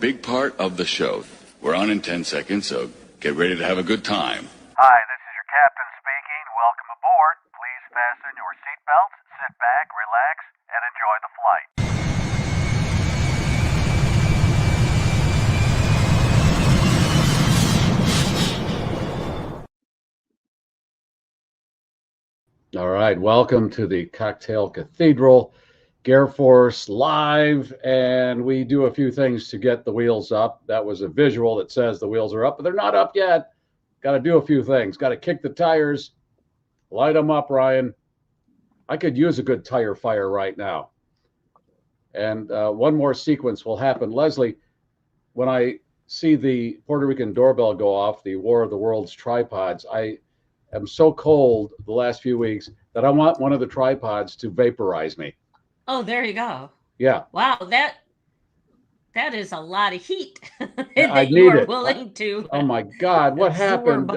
big part of the show. We're on in 10 seconds, so get ready to have a good time. Hi, this is your captain speaking. Welcome aboard. Please fasten your seatbelts, sit back, relax, and enjoy the flight. All right, welcome to the Cocktail Cathedral, GarrForce live, and we do a few things to get the wheels up. That was a visual that says the wheels are up, but they're not up yet. Got to do a few things. Got to kick the tires, light them up, Ryan. I could use a good tire fire right now. And one more sequence will happen. Leslie, when I see the Puerto Rican doorbell go off, the War of the Worlds tripods, I'm so cold the last few weeks that I want one of the tripods to vaporize me. Oh, there you go. Yeah. Wow, that is a lot of heat I that you need are it. willing to. Oh my God, what happened?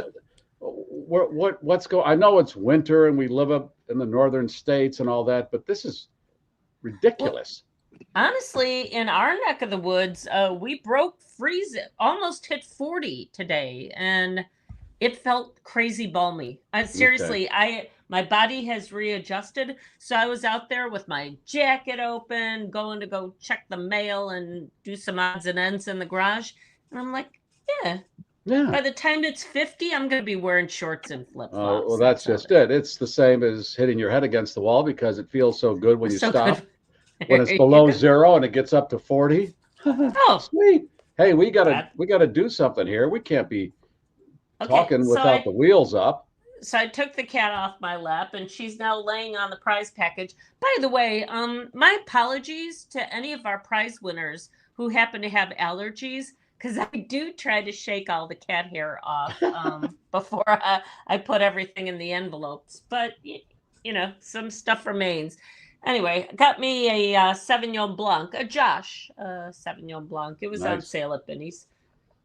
What's going? I know it's winter and we live up in the northern states and all that, but this is ridiculous. Well, honestly, in our neck of the woods, we broke freeze, almost hit 40 today, and it felt crazy balmy. Seriously, Okay. my body has readjusted. So I was out there with my jacket open, going to go check the mail and do some odds and ends in the garage. And I'm like, yeah. By the time it's 50, I'm going to be wearing shorts and flip-flops. Well, that's just it. It's the same as hitting your head against the wall because it feels so good when you stop. When it's below 0 and it gets up to 40. Oh, sweet. Hey, we gotta do something here. We can't be talking without the wheels up. So I took the cat off my lap and she's now laying on the prize package. By the way, my apologies to any of our prize winners who happen to have allergies, because I do try to shake all the cat hair off before I put everything in the envelopes. But, you know, some stuff remains. Anyway, got me a Sauvignon Blanc, a Josh Sauvignon Blanc. It was on sale at Binny's.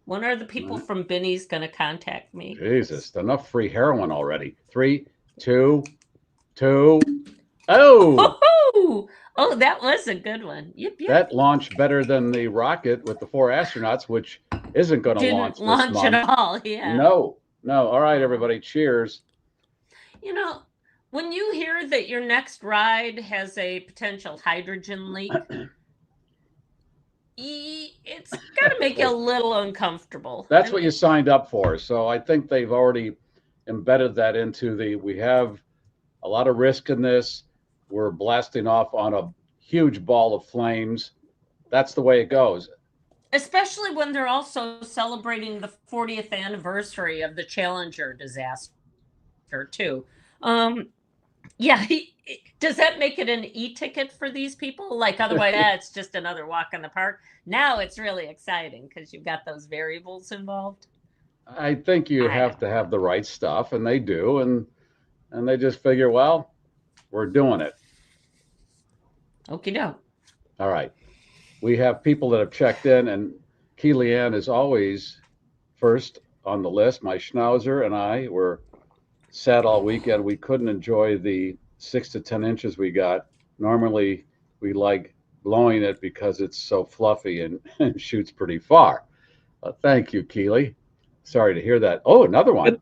When are the people from Binny's going to contact me? Jesus, enough free heroin already. 3, 2, 2. Oh! Oh, that was a good one. Yep. That launched better than the rocket with the 4 astronauts, which isn't going to launch this month. At all, yeah. No. All right, everybody, cheers. You know, when you hear that your next ride has a potential hydrogen leak, it's got to make you a little uncomfortable. That's what you signed up for. So I think they've already embedded that into we have a lot of risk in this. We're blasting off on a huge ball of flames. That's the way it goes. Especially when they're also celebrating the 40th anniversary of the Challenger disaster too. Yeah. Does that make it an e-ticket for these people? Like otherwise, it's just another walk in the park. Now it's really exciting because you've got those variables involved. I think you have to have the right stuff, and they do, and they just figure, well, we're doing it. Okie doke. All right. We have people that have checked in, and Keely-Ann is always first on the list. My schnauzer and I were sad all weekend. We couldn't enjoy the 6 to 10 inches we got. Normally, we like blowing it because it's so fluffy and shoots pretty far. Thank you, Keely. Sorry to hear that. Oh, another one.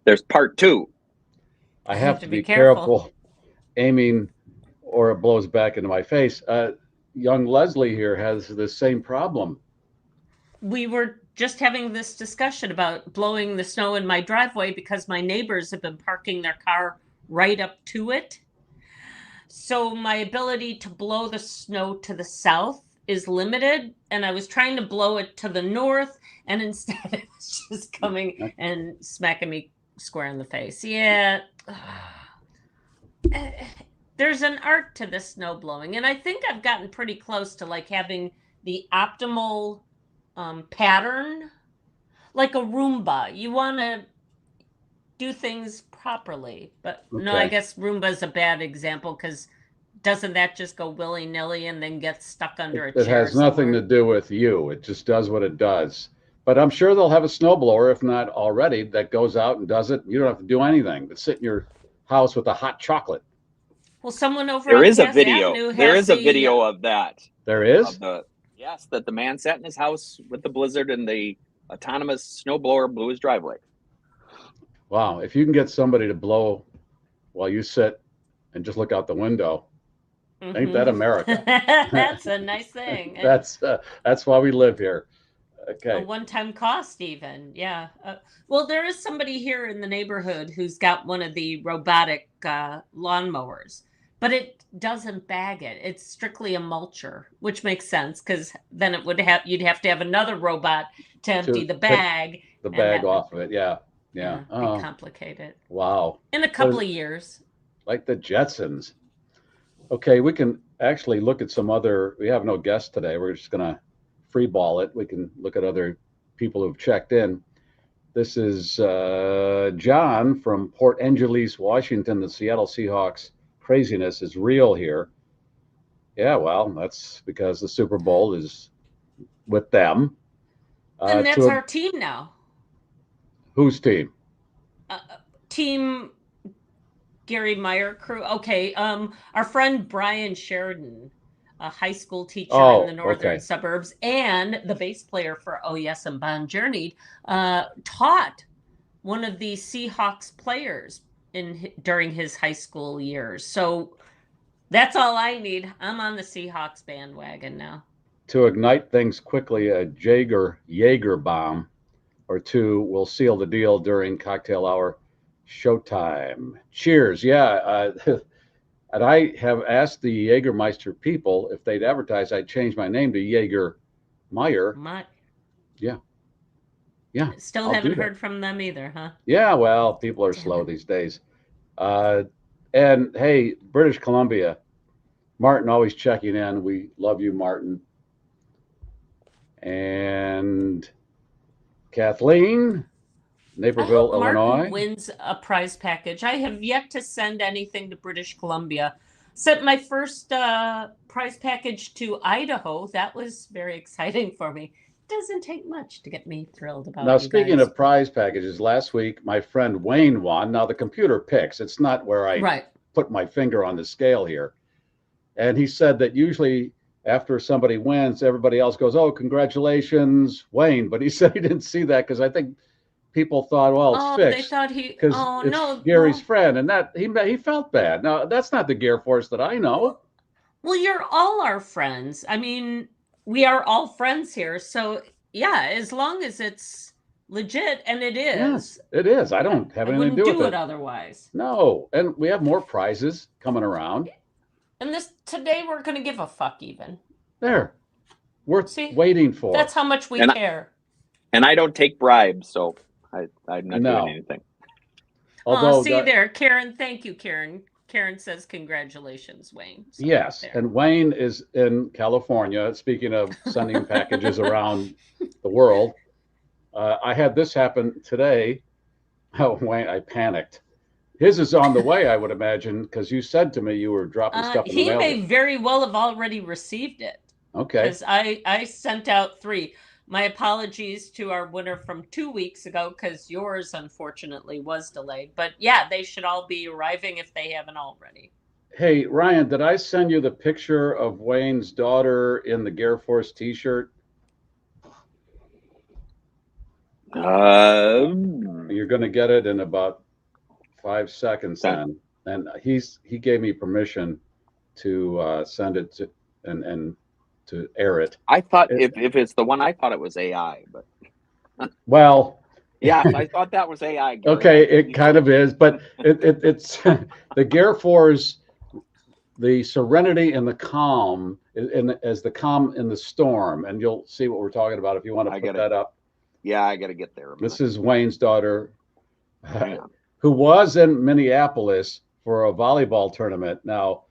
There's part 2. I have to be careful aiming or it blows back into my face. Young Leslie here has the same problem. We were just having this discussion about blowing the snow in my driveway because my neighbors have been parking their car right up to it. So my ability to blow the snow to the south is limited. And I was trying to blow it to the north, and instead it was just coming and smacking me square in the face. Yeah. There's an art to this snow blowing. And I think I've gotten pretty close to like having the optimal pattern, like a Roomba. You want to do things properly, but no, I guess Roomba is a bad example because doesn't that just go willy-nilly and then get stuck under a chair? It has nothing to do with you. It just does what it does. But I'm sure they'll have a snowblower, if not already, that goes out and does it. You don't have to do anything but sit in your house with a hot chocolate. Well, someone over there is a video. There is a video of that. There is? Yes, that the man sat in his house with the blizzard and the autonomous snowblower blew his driveway. Wow. If you can get somebody to blow while you sit and just look out the window, ain't that America? That's a nice thing. That's why we live here. A Okay. one-time cost, even. Yeah. Well, there is somebody here in the neighborhood who's got one of the robotic lawnmowers, but it doesn't bag it. It's strictly a mulcher, which makes sense because then you'd have to have another robot to empty the take bag. The and bag that off would, of it. Yeah. Yeah. be complicated. Wow. In a couple of years. Like the Jetsons. Okay, we can actually look at some other. We have no guests today. We're just gonna free ball it. We can look at other people who've checked in. This is John from Port Angeles, Washington. The Seattle Seahawks craziness is real here. Yeah, well, that's because the Super Bowl is with them. And that's our team now. Whose team? Team Garry Meier crew. Okay. Our friend Brian Sheridan, a high school teacher in the northern suburbs, and the bass player for Oh Yes and Bon Journey, taught one of the Seahawks players during his high school years. So that's all I need. I'm on the Seahawks bandwagon now. To ignite things quickly, a Jaeger bomb or two will seal the deal during cocktail hour showtime. Cheers. Yeah. And I have asked the Jägermeister people if they'd advertise, I'd change my name to Jaeger Meier. Yeah. Yeah. Still haven't heard from them either, huh? Yeah. Well, people are slow these days. And hey, British Columbia, Martin always checking in. We love you, Martin. And Kathleen, Naperville, Illinois. Martin wins a prize package. I have yet to send anything to British Columbia. Sent my first prize package to Idaho. That was very exciting for me. Doesn't take much to get me thrilled about. Now, speaking of prize packages, last week my friend Wayne won. Now the computer picks. It's not where I put my finger on the scale here. And he said that usually after somebody wins, everybody else goes, "Oh, congratulations, Wayne." But he said he didn't see that because I think people thought, well, it's fixed. They thought it's Gary's friend, and that he felt bad. Now that's not the GarrForce that I know. Well, you're all our friends. I mean, we are all friends here. So yeah, as long as it's legit, and it is. Yes, it is. I don't have anything to do with it otherwise. No, and we have more prizes coming around. And today we're going to give a fuck even. There, worth waiting for. That's how much we care. And I don't take bribes, so I'm not doing anything. Although, there, Karen. Thank you, Karen. Karen says congratulations, Wayne. So yes, and Wayne is in California. Speaking of sending packages around the world, I had this happen today. Oh, Wayne, I panicked. His is on the way, I would imagine, because you said to me you were dropping stuff in the mail. He may very well have already received it. Okay. Because I sent out 3. My apologies to our winner from 2 weeks ago, because yours, unfortunately, was delayed. But yeah, they should all be arriving if they haven't already. Hey, Ryan, did I send you the picture of Wayne's daughter in the GarrForce t-shirt? You're going to get it in about 5 seconds then. And he gave me permission to send it to and to air it. I thought if it's the one I thought it was AI, but well, yeah, I thought that was AI. Garry. Okay, it kind of is, but it's the GarrForce, the serenity and the calm, as the calm in the storm, and you'll see what we're talking about if you want to put that up. Yeah, I got to get there. This is Wayne's daughter, who was in Minneapolis for a volleyball tournament. Now,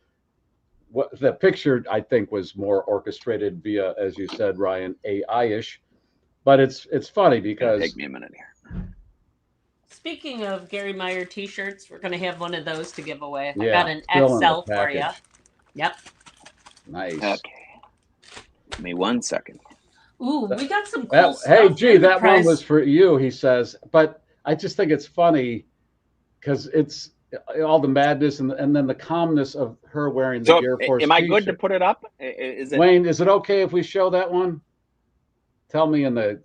what the picture I think was more orchestrated via, as you said, Ryan, AI-ish, but it's funny because take me a minute here. Speaking of Garry Meier t-shirts, we're going to have one of those to give away. Yeah, I got an XL for you. Yep. Nice. Okay. Give me 1 second. Ooh, we got some cool stuff. Hey, gee, that one was for you, he says. But I just think it's funny because all the madness and then the calmness of her wearing the So, GarrForce am I good to t-shirt. put it up? Is it? Wayne, is it okay if we show that one? Tell me in the,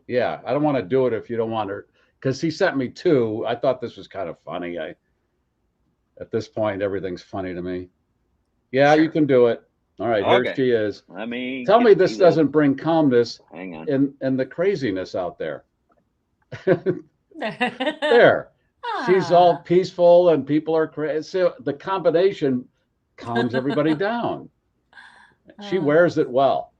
yeah, I don't want to do it if you don't want to, because he sent me two. I thought this was kind of funny. At this point, everything's funny to me. Yeah, Sure. You can do it. All right, here Okay. she is. Let me Tell me get this you doesn't bring calmness Hang on. in the craziness out there. There. She's all peaceful and people are crazy. So the combination calms everybody down. She wears it well.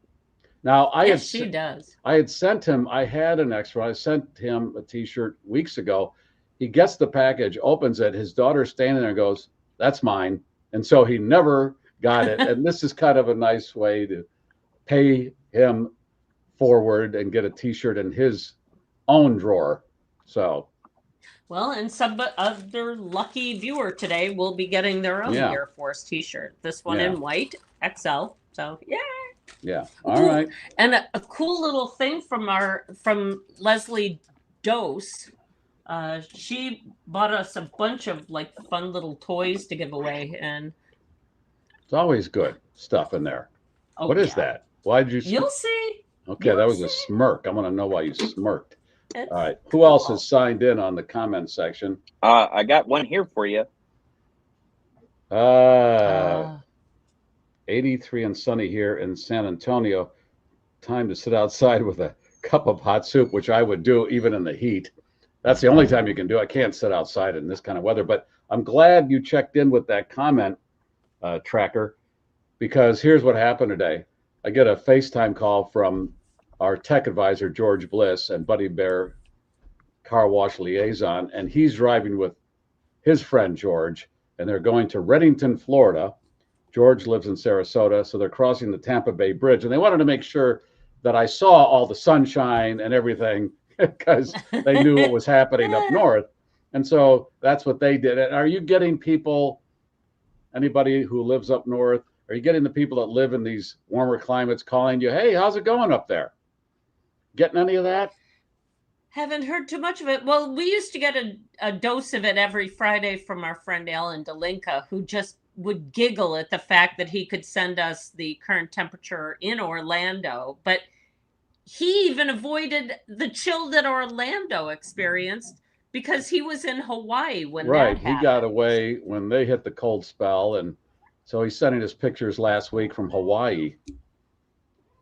Now she does. I had sent him, I had an extra, I sent him a t-shirt weeks ago. He gets the package, opens it, his daughter's standing there and goes, "That's mine." And so he never got it. And this is kind of a nice way to pay him forward and get a t-shirt in his own drawer. So well, and some other lucky viewer today will be getting their own GarrForce t-shirt. This one in white XL. So yeah. All right. And a cool little thing from Leslie Dose. She bought us a bunch of like fun little toys to give away, and it's always good stuff in there. What is that? Why did you? You'll see. Okay, that was a smirk. I want to know why you smirked. All right. Who else has signed in on the comment section? I got one here for you. 83 and sunny here in San Antonio. Time to sit outside with a cup of hot soup, which I would do even in the heat. That's the only time you can do. I can't sit outside in this kind of weather, but I'm glad you checked in with that comment tracker, because here's what happened today. I get a FaceTime call from our tech advisor, George Bliss, and Buddy Bear car wash liaison, and he's driving with his friend George, and they're going to Reddington, Florida. George lives in Sarasota, so they're crossing the Tampa Bay Bridge, and they wanted to make sure that I saw all the sunshine and everything because they knew what was happening up north. And so that's what they did. And are you getting people, anybody who lives up north, are you getting the people that live in these warmer climates calling you, "Hey, how's it going up there?" Getting any of that? Haven't heard too much of it. Well, we used to get a dose of it every Friday from our friend Alan Delinka, who just would giggle at the fact that he could send us the current temperature in Orlando. But he even avoided the chill that Orlando experienced because he was in Hawaii when that happened. He got away when they hit the cold spell, and so he's sending us pictures last week from Hawaii.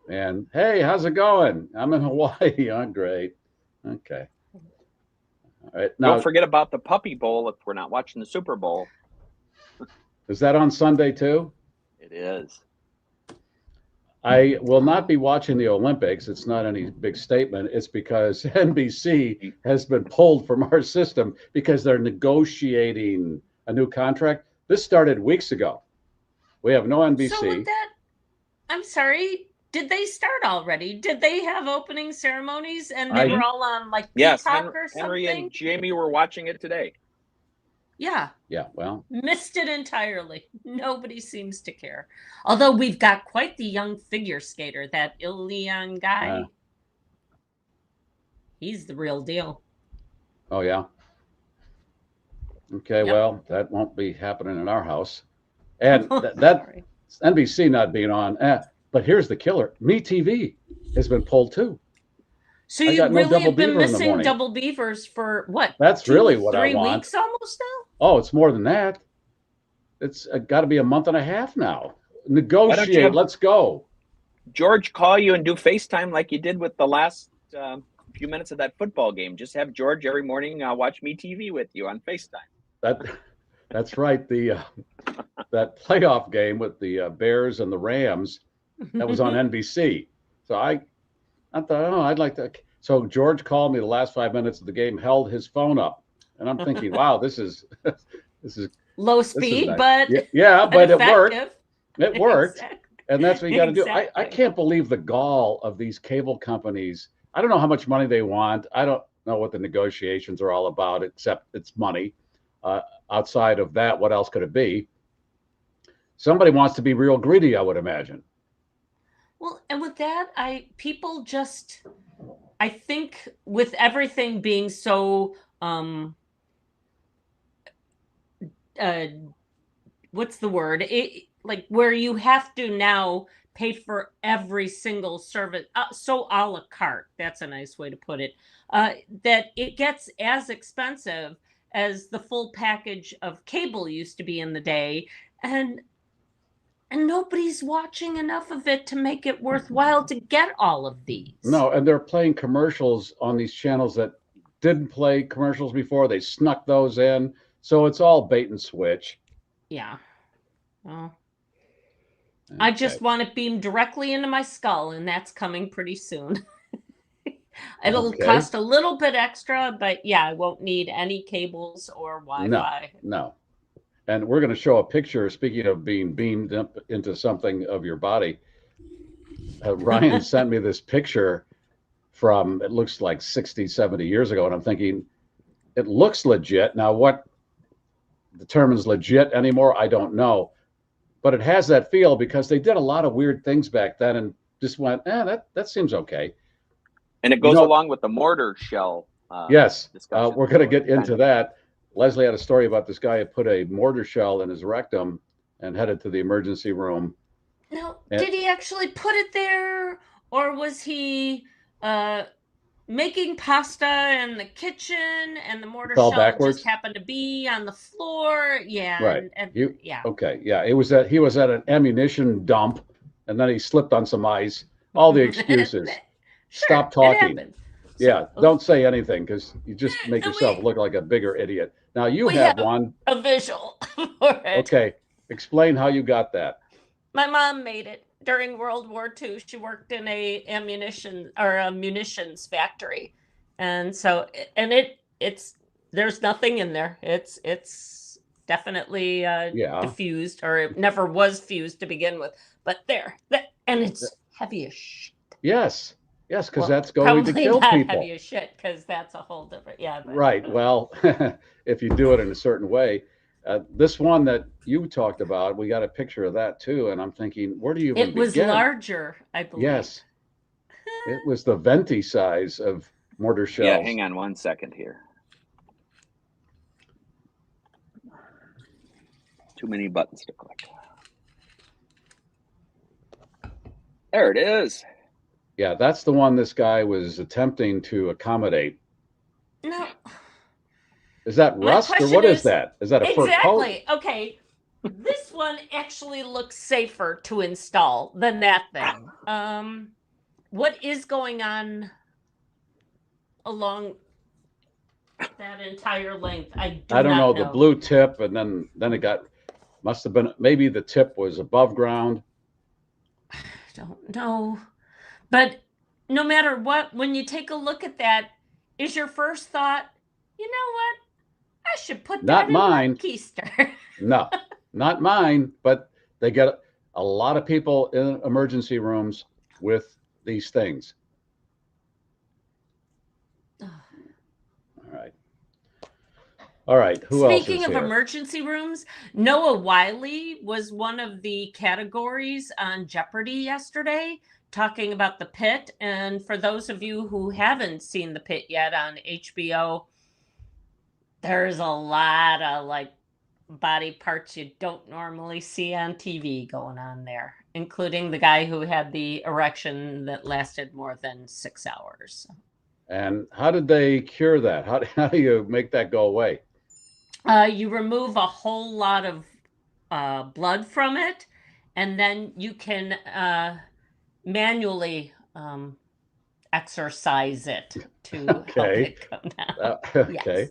And hey, how's it going? I'm in Hawaii. Oh, great. Okay. All right. Now, don't forget about the Puppy Bowl if we're not watching the Super Bowl. Is that on Sunday too? It is. I will not be watching the Olympics. It's not any big statement. It's because NBC has been pulled from our system because they're negotiating a new contract. This started weeks ago. We have no NBC. So with that, I'm sorry, did they start already? Did they have opening ceremonies and they were all on like Peacock or something? Henry and Jamie were watching it today. Yeah. Yeah, well. Missed it entirely. Nobody seems to care. Although we've got quite the young figure skater, that Ilian guy. He's the real deal. Oh, yeah. Okay, well, that won't be happening in our house. And that NBC not being on. But here's the killer. MeTV has been pulled too. So you really have been missing double beavers for what? That's really what I want. 3 weeks almost now? Oh, it's more than that. It's got to be a month and a half now. Negotiate. Let's go. George call you and do FaceTime like you did with the last few minutes of that football game. Just have George every morning watch MeTV with you on FaceTime. That's right. That playoff game with the Bears and the Rams, that was on NBC. So I thought, oh, I'd like to. So George called me the last 5 minutes of the game, held his phone up, and I'm thinking, wow, this is low speed, nice. but but it worked. It worked, exactly. And that's what you got to do. I can't believe the gall of these cable companies. I don't know how much money they want. I don't know what the negotiations are all about, except it's money. Outside of that, what else could it be? Somebody wants to be real greedy, I would imagine. Well, and with that, I think with everything being so what's the word? Like where you have to now pay for every single service, so a la carte. That's a nice way to put it. That it gets as expensive as the full package of cable used to be in the day, and nobody's watching enough of it to make it worthwhile to get all of these. No, and they're playing commercials on these channels that didn't play commercials before. They snuck those in. So it's all bait and switch. Yeah. Well, okay. I just want it beamed directly into my skull, and that's coming pretty soon. It'll cost a little bit extra, but yeah, I won't need any cables or Wi-Fi. No. And we're going to show a picture, speaking of being beamed up into something of your body. Ryan sent me this picture from, it looks like 60, 70 years ago. And I'm thinking, it looks legit. Now, what determines legit anymore, I don't know. But it has that feel because they did a lot of weird things back then and just went, that seems okay. And it goes along with the mortar shell. Yes, we're going to get into that. Leslie had a story about this guy who put a mortar shell in his rectum and headed to the emergency room. Now, did he actually put it there, or was he making pasta in the kitchen and the mortar shell backwards? Just happened to be on the floor? Yeah. Right. Yeah. Okay. Yeah. It was that he was at an ammunition dump and then he slipped on some ice. All the excuses. Stop talking. Yeah, don't say anything because you just make yourself look like a bigger idiot. Now you have one. A visual for it. Okay, explain how you got that. My mom made it during World War II. She worked in a munitions factory, and so it's there's nothing in there. It's definitely diffused, or it never was fused to begin with. But and it's heavy as shit. Yes. Yes, because that's going to kill people. Probably not heavy as shit, because that's a whole different, Right. Well, if you do it in a certain way, this one that you talked about, we got a picture of that too, and I'm thinking, where do you even begin? It was larger, I believe. Yes. It was the venti size of mortar shells. Yeah, hang on one second here. Too many buttons to click. There it is. Yeah, that's the one this guy was attempting to accommodate. No. Is that rust or what is that? Is that a fur coat? Exactly. Okay. This one actually looks safer to install than that thing. What is going on along that entire length? I don't know. The blue tip, and then it must have been, maybe the tip was above ground. I don't know. But no matter what, when you take a look at that, is your first thought, you know what? I should put that in my keister. No, not mine, but they get a lot of people in emergency rooms with these things. All right. Who else is Speaking of emergency rooms, Noah Wiley was one of the categories on Jeopardy yesterday, talking about The Pit. And for those of you who haven't seen The Pit yet on HBO, there's a lot of body parts you don't normally see on TV going on there, including the guy who had the erection that lasted more than 6 hours. And how did they cure that? How do you make that go away? You remove a whole lot of blood from it, and then you can manually exercise it to help it come down. Okay.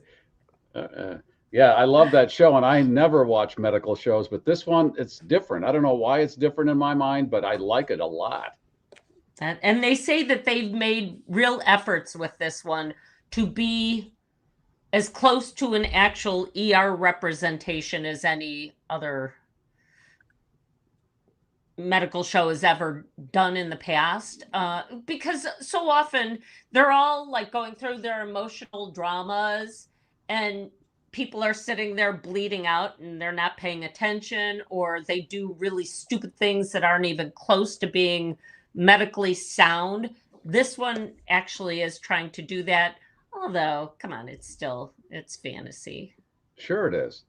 Yes. Yeah, I love that show, and I never watch medical shows, but this one, it's different. I don't know why it's different in my mind, but I like it a lot. And they say that they've made real efforts with this one to be as close to an actual ER representation as any other medical show has ever done in the past, because so often they're all going through their emotional dramas and people are sitting there bleeding out and they're not paying attention, or they do really stupid things that aren't even close to being medically sound. This one actually is trying to do that, although come on, it's fantasy. Sure it is.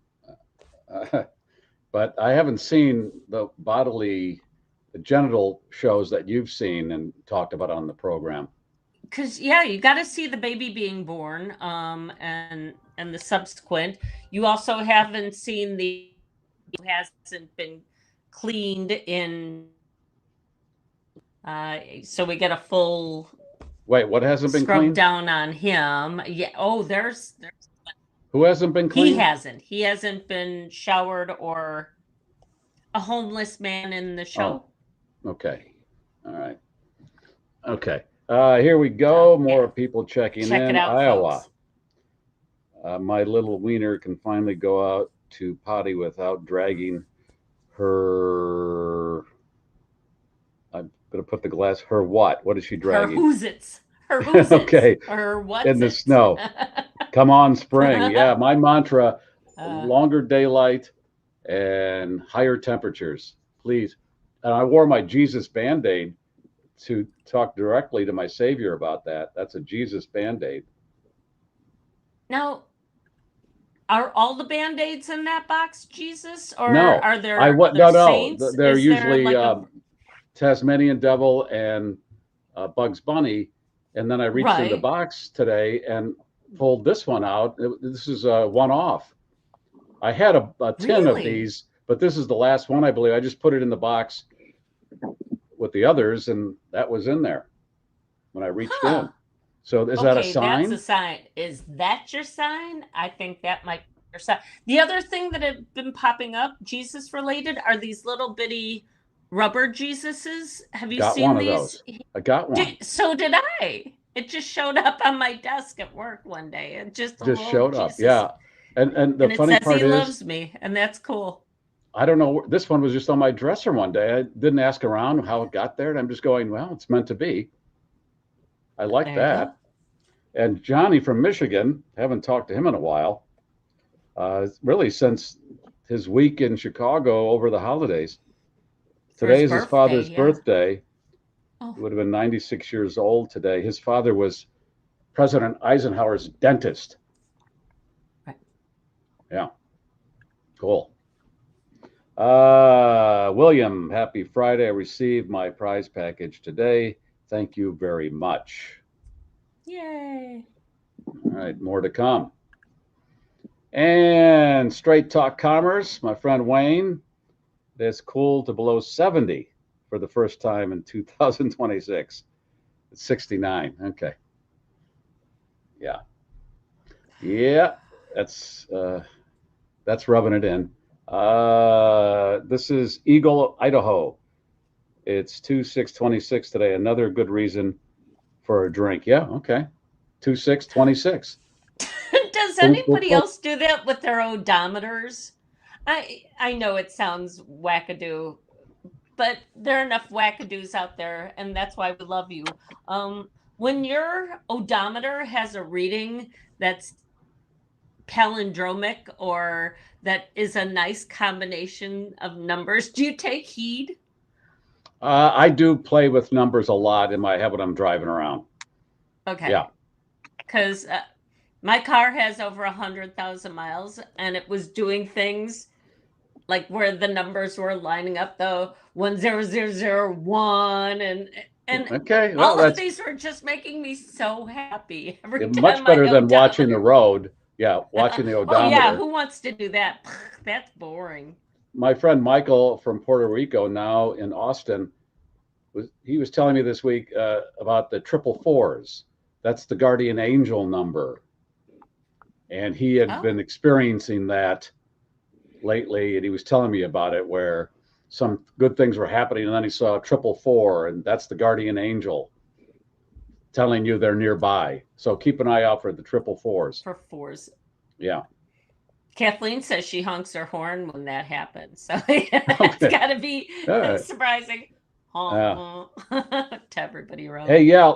But I haven't seen the genital shows that you've seen and talked about on the program. Because you got to see the baby being born, and the subsequent. You also haven't seen the who hasn't been cleaned in. So we get a full. Wait, what hasn't been scrub cleaned? down on him. Yeah. Oh, there's. Who hasn't been cleaned? He hasn't. He hasn't been showered, or a homeless man in the show. Oh, okay. All right. Okay. Here we go. More people checking Check in. it out, Iowa. folks. My little wiener can finally go out to potty without dragging her. I'm going to put the glass. Her what? What is she dragging? Her whoozits. Her whoozits. Okay. Her what? In the snow. Come on, spring. Yeah, my mantra, longer daylight and higher temperatures, please. And I wore my Jesus Band-Aid to talk directly to my Savior about that. That's a Jesus Band-Aid. Now, are all the Band-Aids in that box Jesus? Or no, are there saints? They're Is usually there Tasmanian Devil and Bugs Bunny. And then I reached in the Right. box today and pulled this one out. This is a one-off. I had a tin of Really? these, but this is the last one, I believe. I just put it in the box with the others, and that was in there when I reached in. So is that a sign? That's a sign. Is that your sign? I think that might be your sign. The other thing that have been popping up, Jesus related, are these little bitty rubber Jesuses. Have you Got seen one these? of those. I got one. So did I. It just showed up on my desk at work one day. It just showed up. Jesus. Yeah. And the it funny says part he is, loves me, and that's cool. I don't know. This one was just on my dresser one day. I didn't ask around how it got there. And I'm just going, well, it's meant to be. I like There that. And Johnny from Michigan, haven't talked to him in a while, really since his week in Chicago over the holidays. Today is his father's birthday. Oh. He would have been 96 years old today. His father was President Eisenhower's dentist. Right. Yeah. Cool. William, happy Friday. I received my prize package today. Thank you very much. Yay. All right, more to come. And Straight Talk Commerce, my friend Wayne, it's cool to below 70 for the first time in 2026. It's 69. Okay. Yeah. Yeah, that's rubbing it in. This is Eagle, Idaho. It's 2/6/26 today. Another good reason for a drink. Yeah, okay. 2/6/26. Does anybody else do that with their odometers? I know it sounds wackadoo, but there are enough wackadoos out there, and that's why we love you. When your odometer has a reading that's palindromic or that is a nice combination of numbers, do you take heed? I do play with numbers a lot in my head when I'm driving around. Okay. Yeah. Because my car has over 100,000 miles, and it was doing things like where the numbers were lining up, the 10001, and okay, well, all of these were just making me so happy. Much better than watching the road. Yeah, watching the odometer. Oh yeah, who wants to do that? That's boring. My friend Michael from Puerto Rico, now in Austin, he was telling me this week about the 444s. That's the guardian angel number. And he had been experiencing that lately, and he was telling me about it, where some good things were happening, and then he saw 444, and that's the guardian angel telling you they're nearby. So keep an eye out for the 444s. For fours. Yeah. Kathleen says she honks her horn when that happens. So it's got to be surprising. To everybody around. Hey, yeah,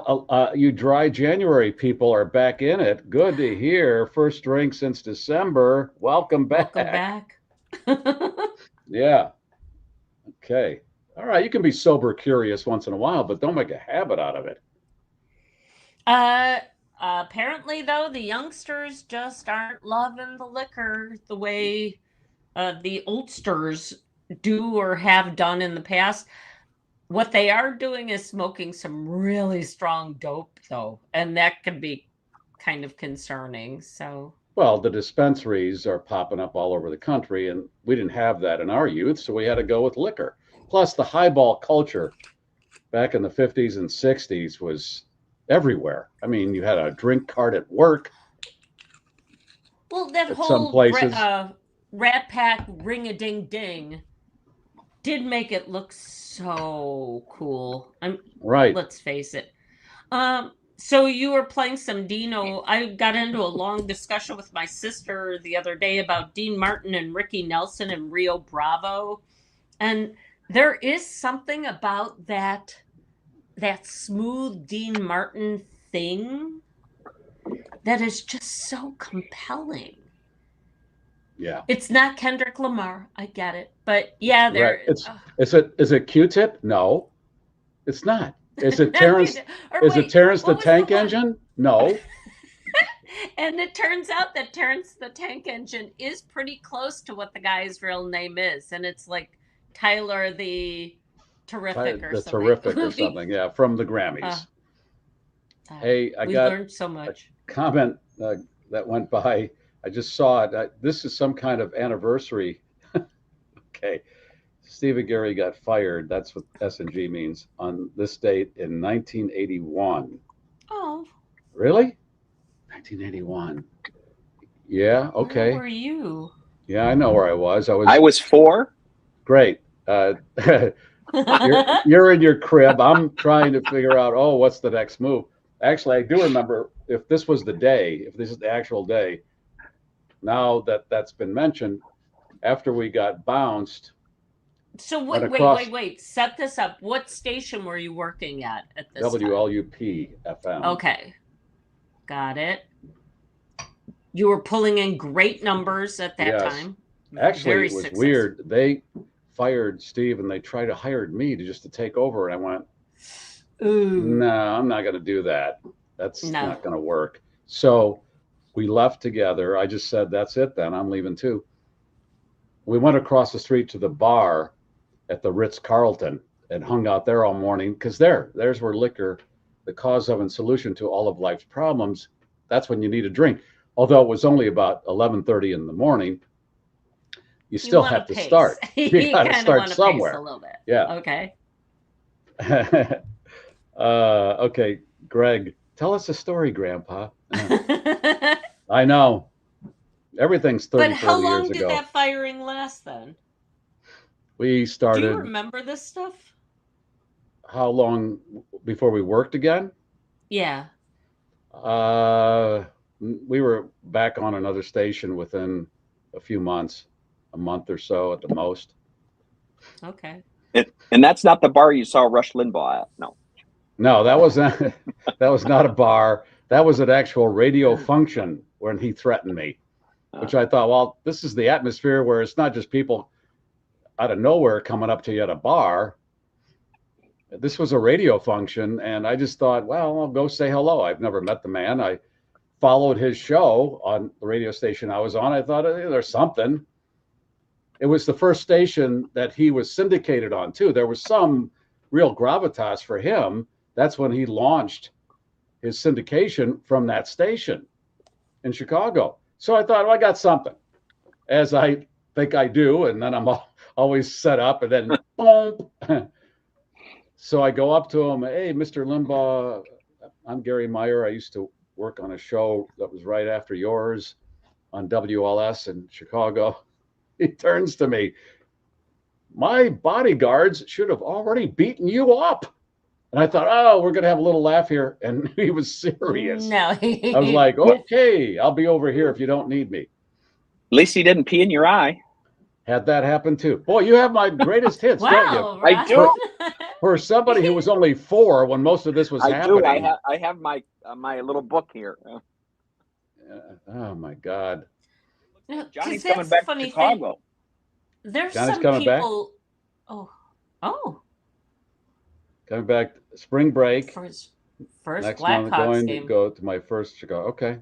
you dry January people are back in it. Good to hear. First drink since December. Welcome back. Welcome back. Yeah. Okay. All right. You can be sober curious once in a while, but don't make a habit out of it. Apparently, though, the youngsters just aren't loving the liquor the way the oldsters do or have done in the past. What they are doing is smoking some really strong dope, though, and that can be kind of concerning. So, well, the dispensaries are popping up all over the country, and we didn't have that in our youth, so we had to go with liquor. Plus, the highball culture back in the 50s and 60s was everywhere. I mean, you had a drink cart at work. well, that At some whole places. Rat Pack ring-a-ding-ding did make it look so cool. Right. Let's face it. So you were playing some Dino. I got into a long discussion with my sister the other day about Dean Martin and Ricky Nelson and Rio Bravo. And there is something about that smooth Dean Martin thing that is just so compelling. Yeah. It's not Kendrick Lamar. I get it. But yeah, there right. Is it Q-Tip? No. It's not. Is it Terrence the Tank Engine? No. And it turns out that Terrence the Tank Engine is pretty close to what the guy's real name is, and it's like Tyler the Terrific or something. Terrific or something, yeah, from the Grammys. Hey, we learned so much. A comment that went by. I just saw it. This is some kind of anniversary. Okay. Steve and Garry got fired. That's what S&G means on this date in 1981. Oh. Really? 1981. Yeah. Okay. Where were you? Yeah, I know where I was. I was 4. Great. You're in your crib. I'm trying to figure out, what's the next move? Actually, I do remember if this was the day, if this is the actual day, now that's been mentioned, after we got bounced. So wait. Set this up. What station were you working at this time? WLUP FM. Okay. Got it. You were pulling in great numbers at that time. Actually, Very it was successful. weird. They fired Steve and they tried to hire me to take over. And I went, no, I'm not going to do that. That's not going to work. So we left together. I just said, that's it then. I'm leaving too. We went across the street to the bar at the Ritz-Carlton and hung out there all morning because there's where liquor, the cause of and solution to all of life's problems. That's when you need a drink. Although it was only about 11:30 in the morning, you still have to start. You got to start somewhere. A little bit. Yeah. Okay. Okay, Greg, tell us a story, Grandpa. I know. Everything's 30, 40 years ago. But how long did that firing last then? We started. Do you remember this stuff? How long before we worked again? Yeah. We were back on another station within a few months, a month or so at the most. Okay. And that's not the bar you saw Rush Limbaugh at, no. No, that was not a bar. That was an actual radio function when he threatened me, which I thought, well, this is the atmosphere where it's not just people out of nowhere coming up to you at a bar. This was a radio function, and I just thought, well, I'll go say hello. I've never met the man. I followed his show on the radio station I was on. I thought, hey, there's something. It was the first station that he was syndicated on, too. There was some real gravitas for him. That's when he launched his syndication from that station in Chicago. So I thought, well, I got something, as I think I do. And then I'm always set up, and then boom. So I go up to him, hey, Mr. Limbaugh, I'm Garry Meier. I used to work on a show that was right after yours on WLS in Chicago. He turns to me, my bodyguards should have already beaten you up. And I thought, oh, we're going to have a little laugh here. And he was serious. No. I was like, okay, I'll be over here if you don't need me. At least he didn't pee in your eye. Had that happen too. Boy, you have my greatest hits, don't you? I do. For somebody who was only 4 when most of this was happening. I have my little book here. Oh my God. Johnny's coming back to Chicago. There's Johnny's some coming people. Back? Oh. Coming back spring break. For his first Next month, Blackhawks going game. to go to my first Chicago. Okay.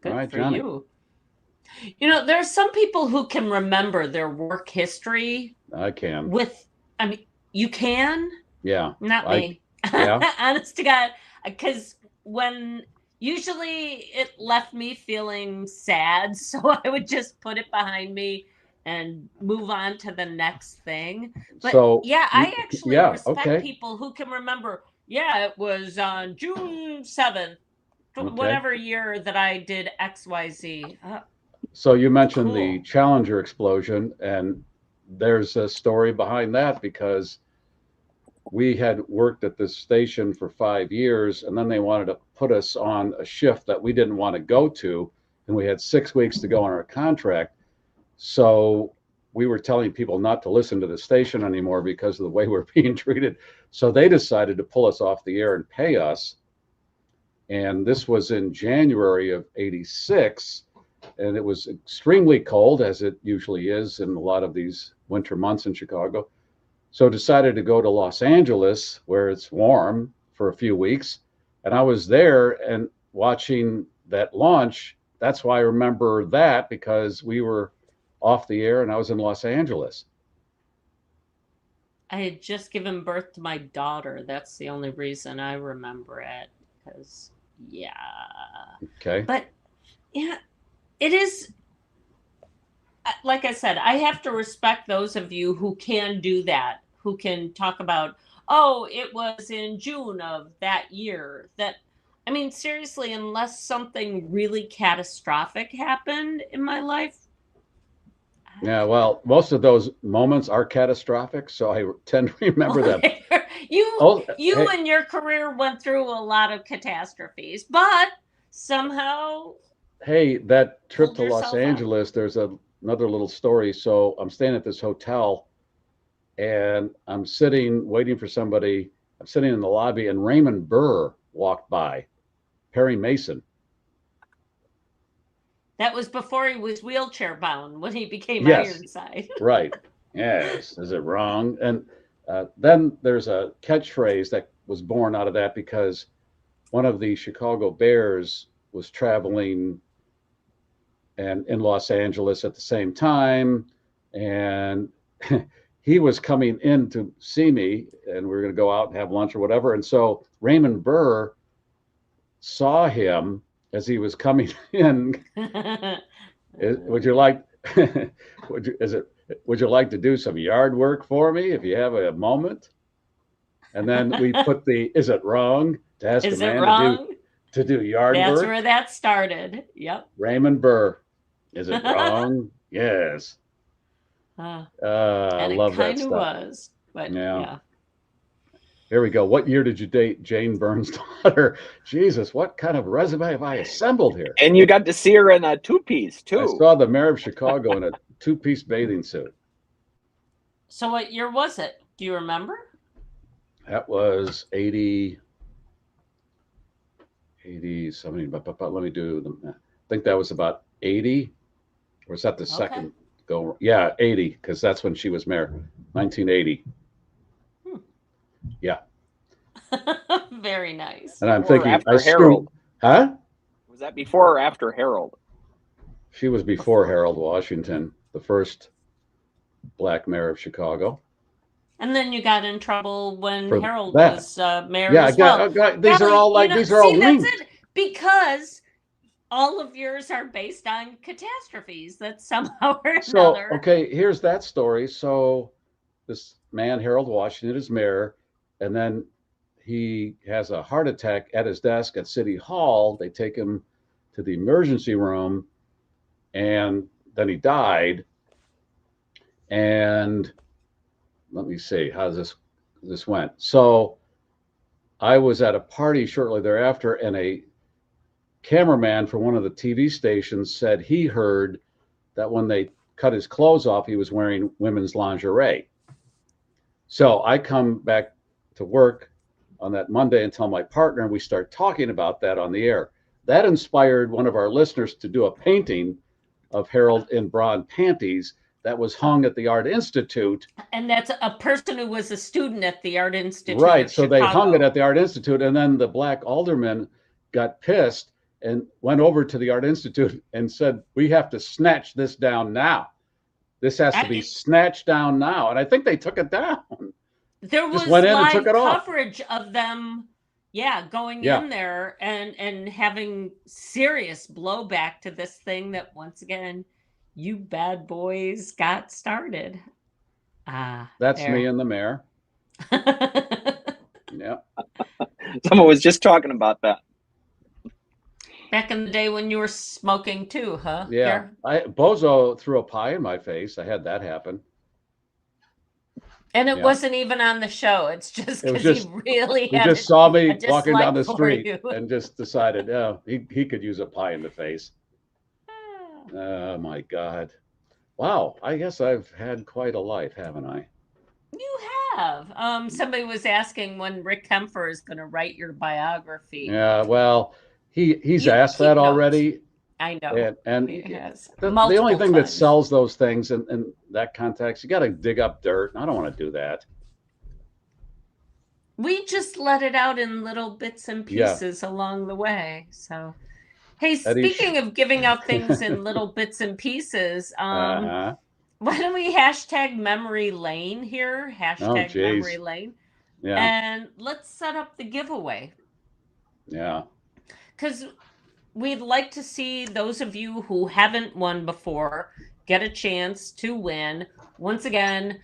Good all right, for Johnny. you. You know, there are some people who can remember their work history I can. with, I mean, you can? Yeah. Not me. Yeah. Honest to God, because when usually it left me feeling sad, so I would just put it behind me and move on to the next thing. But So yeah, I actually yeah, respect okay. people who can remember. Yeah, it was on June 7th, Okay. whatever year that I did XYZ. So you mentioned Cool. the Challenger explosion, and there's a story behind that because we had worked at this station for 5 years, and then they wanted to put us on a shift that we didn't want to go to, and we had 6 weeks to go on our contract. So we were telling people not to listen to the station anymore because of the way we're being treated. So they decided to pull us off the air and pay us. And this was in January of '86. And it was extremely cold, as it usually is in a lot of these winter months in Chicago. So decided to go to Los Angeles, where it's warm, for a few weeks. And I was there and watching that launch. That's why I remember that, because we were off the air and I was in Los Angeles. I had just given birth to my daughter. That's the only reason I remember it. Because, yeah. Okay. But, yeah, it is, like I said, I have to respect those of you who can do that, who can talk about, oh, it was in June of that year. That, I mean, seriously, unless something really catastrophic happened in my life. Yeah, well, most of those moments are catastrophic, so I tend to remember them. You and your career went through a lot of catastrophes, but somehow. Hey, that trip to Los Angeles, there's another little story. So I'm staying at this hotel and I'm sitting waiting for somebody. I'm sitting in the lobby and Raymond Burr walked by, Perry Mason. That was before he was wheelchair bound, when he became Ironside. Right. Yes. Is it wrong? And then there's a catchphrase that was born out of that, because one of the Chicago Bears was traveling and in Los Angeles at the same time. And he was coming in to see me, and we were going to go out and have lunch or whatever. And so Raymond Burr saw him as he was coming in. Would you like would you like to do some yard work for me if you have a moment? And then we put the "is it wrong?" to ask a man to do yard work. That's where that started. Yep. Raymond Burr. Is it wrong? Yes. I love that stuff. Was, but yeah. Here we go. What year did you date Jane Byrne's daughter? Jesus, what kind of resume have I assembled here? And you got to see her in a two-piece, too. I saw the mayor of Chicago in a two-piece bathing suit. So what year was it? Do you remember? That was 80, 70, but let me do them. I think that was about 80. Or is that the second go? Yeah, 80, because that's when she was mayor, 1980. Yeah. Very nice. And I'm thinking, after Harold. Huh? Was that before or after Harold? She was before Harold Washington, the first black mayor of Chicago. And then you got in trouble when Harold was mayor as well. These are all like, these are all linked. That's it. Because all of yours are based on catastrophes that somehow or another. So, okay, here's that story. So this man, Harold Washington, is mayor, and then he has a heart attack at his desk at City Hall. They take him to the emergency room, and then he died. And let me see how this went. So I was at a party shortly thereafter, and a cameraman for one of the TV stations said he heard that when they cut his clothes off, he was wearing women's lingerie. So I come back to work on that Monday and tell my partner, and we start talking about that on the air. That inspired one of our listeners to do a painting of Harold in bra and panties that was hung at the Art Institute. And that's a person who was a student at the Art Institute. Right. So they hung it at the Art Institute, and then the black alderman got pissed and went over to the Art Institute and said, we have to snatch this down now. This has to be snatched down now. And I think they took it down. There was Just went in and took live it off. coverage of them, going in there and having serious blowback to this thing that, once again, you bad boys got started. That's me and the mayor. Yeah. Someone was just talking about that. Back in the day when you were smoking too, huh? Yeah. Bozo threw a pie in my face. I had that happen. And it wasn't even on the show. It's just because he really he just saw me walking down the street and just decided, he could use a pie in the face. Oh my God. Wow. I guess I've had quite a life, haven't I? You have. Somebody was asking when Rick Kempfer is going to write your biography. Yeah, well, he's asked that already. I know. And the only thing that sells those things in that context, you got to dig up dirt. I don't want to do that. We just let it out in little bits and pieces along the way. So, hey, speaking of giving out things in little bits and pieces, why don't we hashtag memory lane here? Hashtag memory lane. Yeah. And let's set up the giveaway. Yeah. Because we'd like to see those of you who haven't won before get a chance to win. Once again,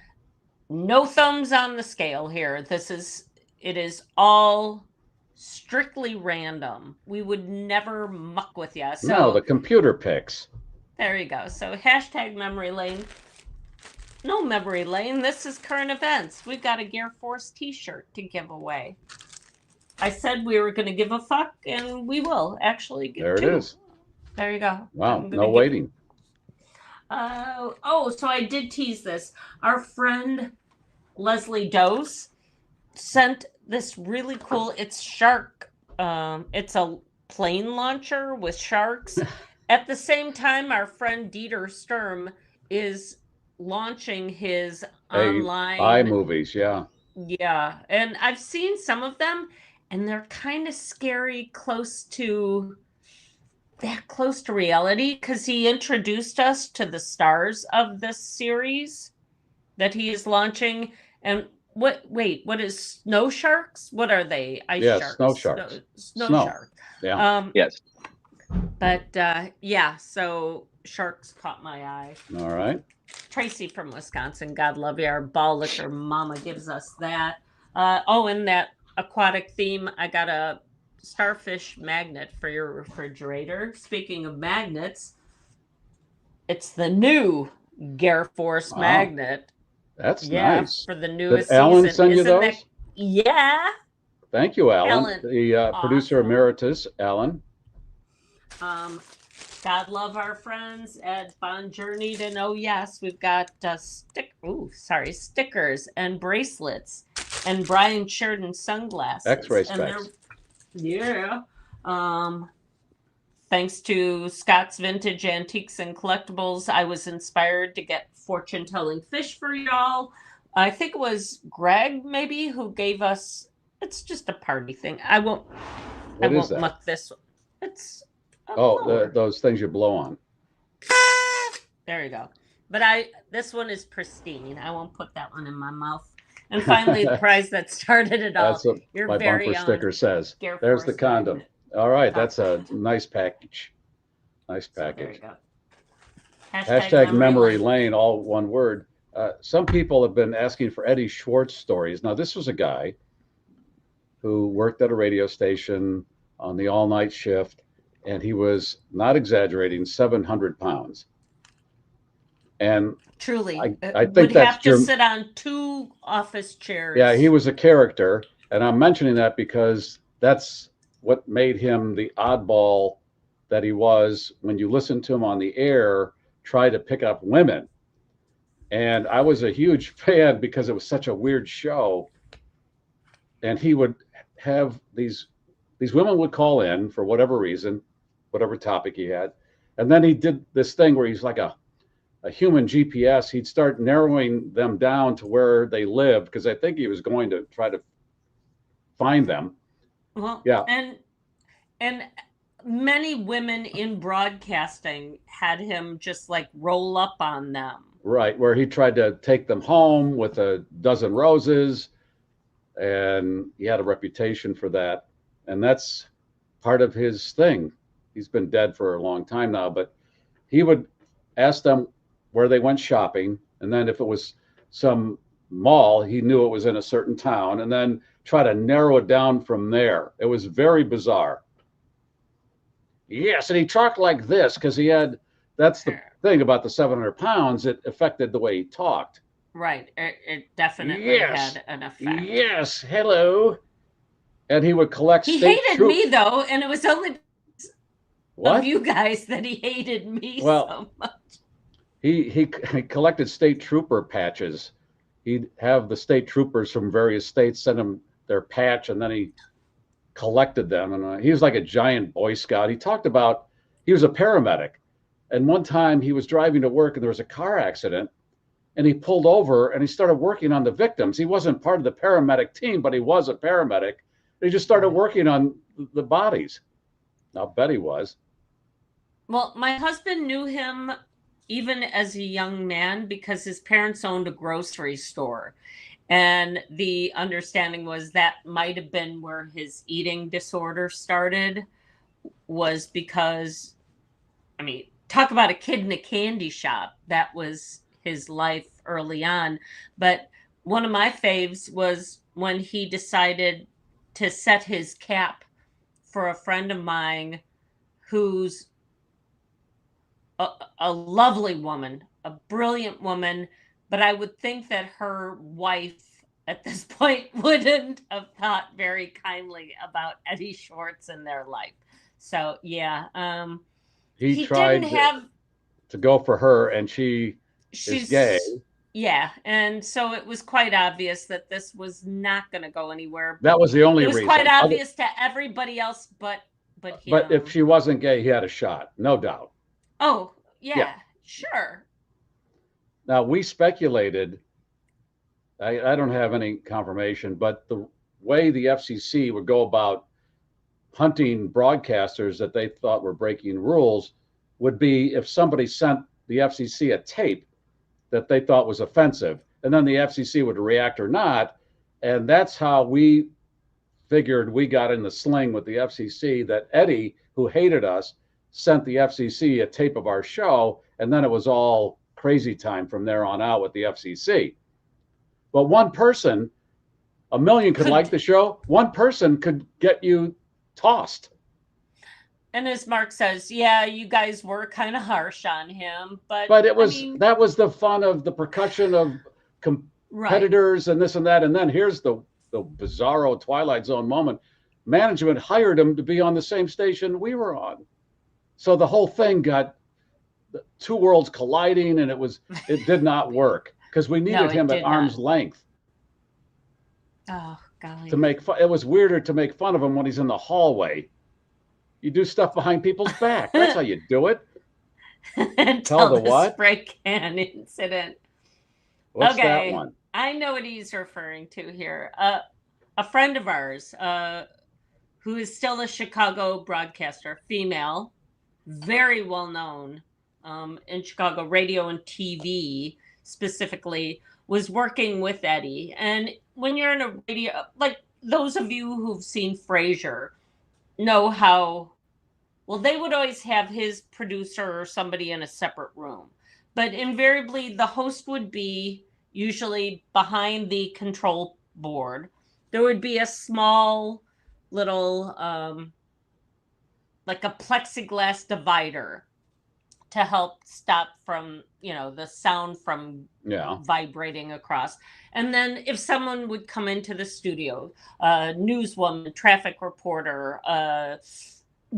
no thumbs on the scale here. It is all strictly random. We would never muck with you. So, no, the computer picks. There you go. So hashtag memory lane. No memory lane. This is current events. We've got a GarrForce t-shirt to give away. I said we were going to give a fuck, and we will actually give two. There it is. There you go. Wow, no waiting. So I did tease this. Our friend Leslie Dose sent this really cool, it's shark. It's a plane launcher with sharks. At the same time, our friend Dieter Sturm is launching his online iMovies, Yeah, and I've seen some of them, and they're kind of scary, close to reality, because he introduced us to the stars of this series that he is launching. And what is snow sharks? What are they? Ice sharks. Snow sharks. Snow sharks. Yeah. Yes. But so sharks caught my eye. All right. Tracy from Wisconsin, God love you, our ball licker mama gives us that. In that aquatic theme, I got a starfish magnet for your refrigerator. Speaking of magnets, it's the new GarrForce magnet. That's nice. For the newest Did Alan season. send you those? Yeah. Thank you, Alan. The producer emeritus, Alan. God love our friends at Bond Journeyed, and yes, we've got stickers and bracelets and Brian Sheridan sunglasses. X-ray specs. Yeah. Thanks to Scott's Vintage Antiques and Collectibles, I was inspired to get fortune-telling fish for y'all. I think it was Greg, maybe, who gave us. It's just a party thing. I won't muck this one. It's those things you blow on. There you go. But this one is pristine. I won't put that one in my mouth. And finally, the prize that started it all. That's what my bumper sticker says. There's the condom. All right, that's a nice package. Nice package. There you go. Hashtag memory lane, all one word. Some people have been asking for Eddie Schwartz stories. Now, this was a guy who worked at a radio station on the all-night shift, and he was, not exaggerating, 700 pounds. And truly, I think would that's have to sit on 2 office chairs. Yeah, he was a character, and I'm mentioning that because that's what made him the oddball that he was when you listen to him on the air try to pick up women. And I was a huge fan because it was such a weird show. And he would have these women would call in for whatever reason, whatever topic he had. And then he did this thing where he's like a human GPS. He'd start narrowing them down to where they lived, because I think he was going to try to find them. Well, yeah. And many women in broadcasting had him just like roll up on them. Right, where he tried to take them home with a dozen roses, and he had a reputation for that. And that's part of his thing. He's been dead for a long time now, but he would ask them where they went shopping. And then if it was some mall, he knew it was in a certain town, and then try to narrow it down from there. It was very bizarre. Yes, and he talked like this because that's the thing about the 700 pounds, it affected the way he talked. Right. It definitely had an effect. Yes, hello. And he would collect He state hated me, though, and it was only of you guys that he hated me so much. He collected state trooper patches. He'd have the state troopers from various states send him their patch, and then he collected them. And he was like a giant Boy Scout. He talked about, he was a paramedic. And one time he was driving to work and there was a car accident, and he pulled over and he started working on the victims. He wasn't part of the paramedic team, but he was a paramedic. He just started working on the bodies. I'll bet he was. Well, my husband knew him even as a young man because his parents owned a grocery store. And the understanding was that might have been where his eating disorder started, was because, I mean, talk about a kid in a candy shop. That was his life early on. But one of my faves was when he decided to set his cap for a friend of mine who's a lovely woman, a brilliant woman, but I would think that her wife at this point wouldn't have thought very kindly about Eddie Schwartz in their life. So yeah, he tried to go for her, and she's gay. Yeah, and so it was quite obvious that this was not going to go anywhere. That was the only reason. It was quite obvious to everybody else, but him. But if she wasn't gay, he had a shot, no doubt. Oh, yeah. Sure. Now, we speculated, I don't have any confirmation, but the way the FCC would go about hunting broadcasters that they thought were breaking rules would be if somebody sent the FCC a tape that they thought was offensive, and then the FCC would react or not. And that's how we figured we got in the sling with the FCC, that Eddie, who hated us, sent the FCC a tape of our show, and then it was all crazy time from there on out with the FCC. But one person, a million could like the show, one person could get you tossed. And as Mark says, yeah, you guys were kind of harsh on him, but it was, that was the fun of the percussion of competitors and this and that. And then here's the bizarro Twilight Zone moment. Management hired him to be on the same station we were on. So the whole thing got two worlds colliding, and it did not work because we needed him at arm's length. Oh, golly. To make fun. It was weirder to make fun of him when he's in the hallway. You do stuff behind people's back. That's how you do it. Tell the what? Spray can incident. What's that one? I know what he's referring to here. A friend of ours who is still a Chicago broadcaster, female, very well known in Chicago radio and TV specifically, was working with Eddie. And when you're in a radio, like those of you who've seen Frasier know how, well, they would always have his producer or somebody in a separate room. But invariably, the host would be usually behind the control board. There would be a small little, like a plexiglass divider to help stop from, the sound from vibrating across. And then if someone would come into the studio, newswoman, traffic reporter,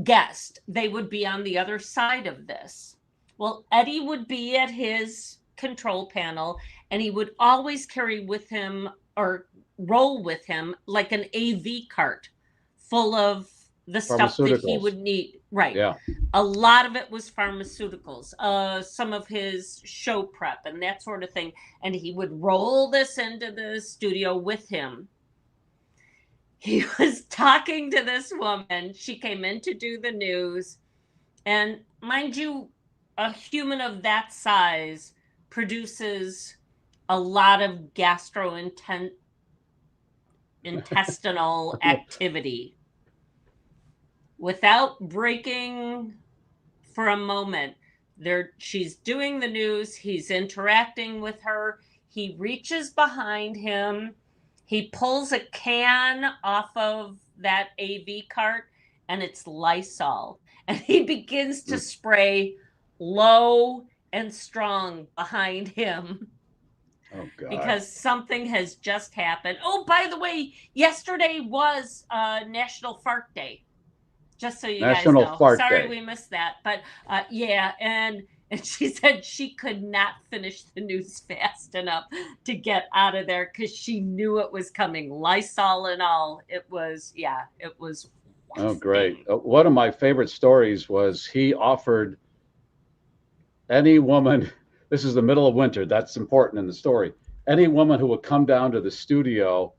guest, they would be on the other side of this. Well, Eddie would be at his control panel, and he would always carry with him or roll with him like an AV cart full of the stuff that he would need. Right. Yeah. A lot of it was pharmaceuticals, some of his show prep and that sort of thing. And he would roll this into the studio with him. he was talking to this woman. She came in to do the news. And mind you, a human of that size produces a lot of intestinal activity. Without breaking for a moment, she's doing the news. He's interacting with her. He reaches behind him. He pulls a can off of that AV cart, and it's Lysol. And he begins to spray low and strong behind him. Oh, God. Because something has just happened. Oh, by the way, yesterday was National Fart Day. Just so you guys know. Sorry we missed that. But yeah, and she said she could not finish the news fast enough to get out of there because she knew it was coming. Lysol and all. It was. Oh, great. One of my favorite stories was he offered any woman, this is the middle of winter, that's important in the story, any woman who would come down to the studio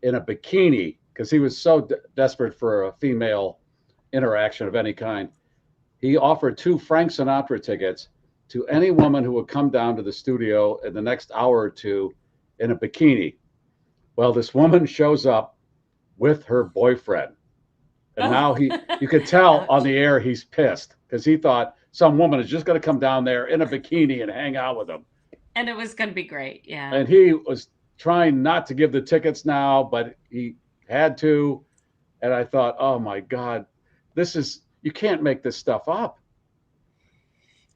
in a bikini, because he was so desperate for a female interaction of any kind, he offered 2 Frank Sinatra tickets to any woman who would come down to the studio in the next hour or two in a bikini. Well, this woman shows up with her boyfriend. And now you could tell on the air he's pissed because he thought some woman is just going to come down there in a bikini and hang out with him. And it was going to be great, yeah. And he was trying not to give the tickets now, but he had to. And I thought, oh my God, you can't make this stuff up.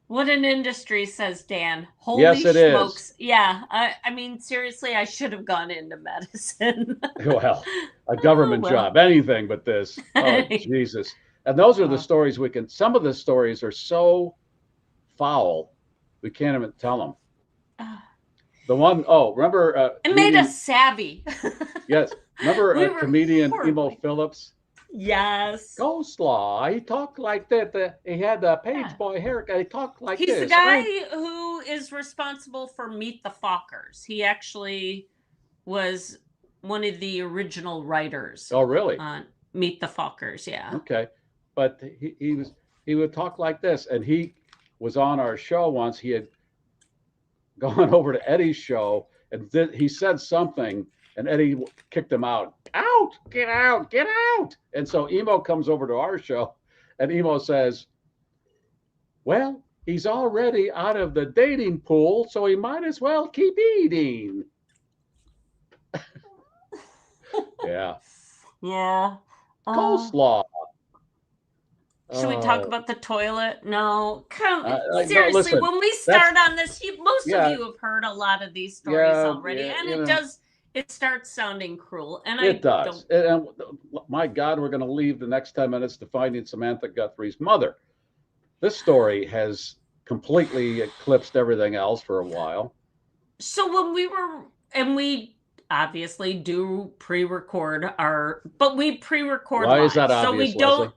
What an industry, says Dan. Holy yes, it smokes. Is. Yeah. I mean, seriously, I should have gone into medicine. Well, a government job, anything but this. Oh, Jesus. And those are the stories some of the stories are so foul, we can't even tell them. The one, remember? It made us savvy. Yes. Remember comedian Emo Phillips? Yes. Coleslaw. He talked like that. He had a page boy haircut. He talked like He's this. He's the guy who is responsible for Meet the Fockers. He actually was one of the original writers. Oh, really? On Meet the Fockers, yeah. Okay. But he would talk like this. And he was on our show once. He had gone over to Eddie's show and he said something. And Eddie kicked him out. Out! Get out! Get out! And so Emo comes over to our show, and Emo says, well, he's already out of the dating pool, so he might as well keep eating. Yeah. Yeah. Coleslaw. Should we talk about the toilet? No. Seriously, no, listen, when we start on this, most of you have heard a lot of these stories already, and it starts sounding cruel. And it does. And my God, we're going to leave the next 10 minutes to finding Samantha Guthrie's mother. This story has completely eclipsed everything else for a while. So when we obviously do pre-record but we pre-record live. Why is that obvious, so we don't. Leslie?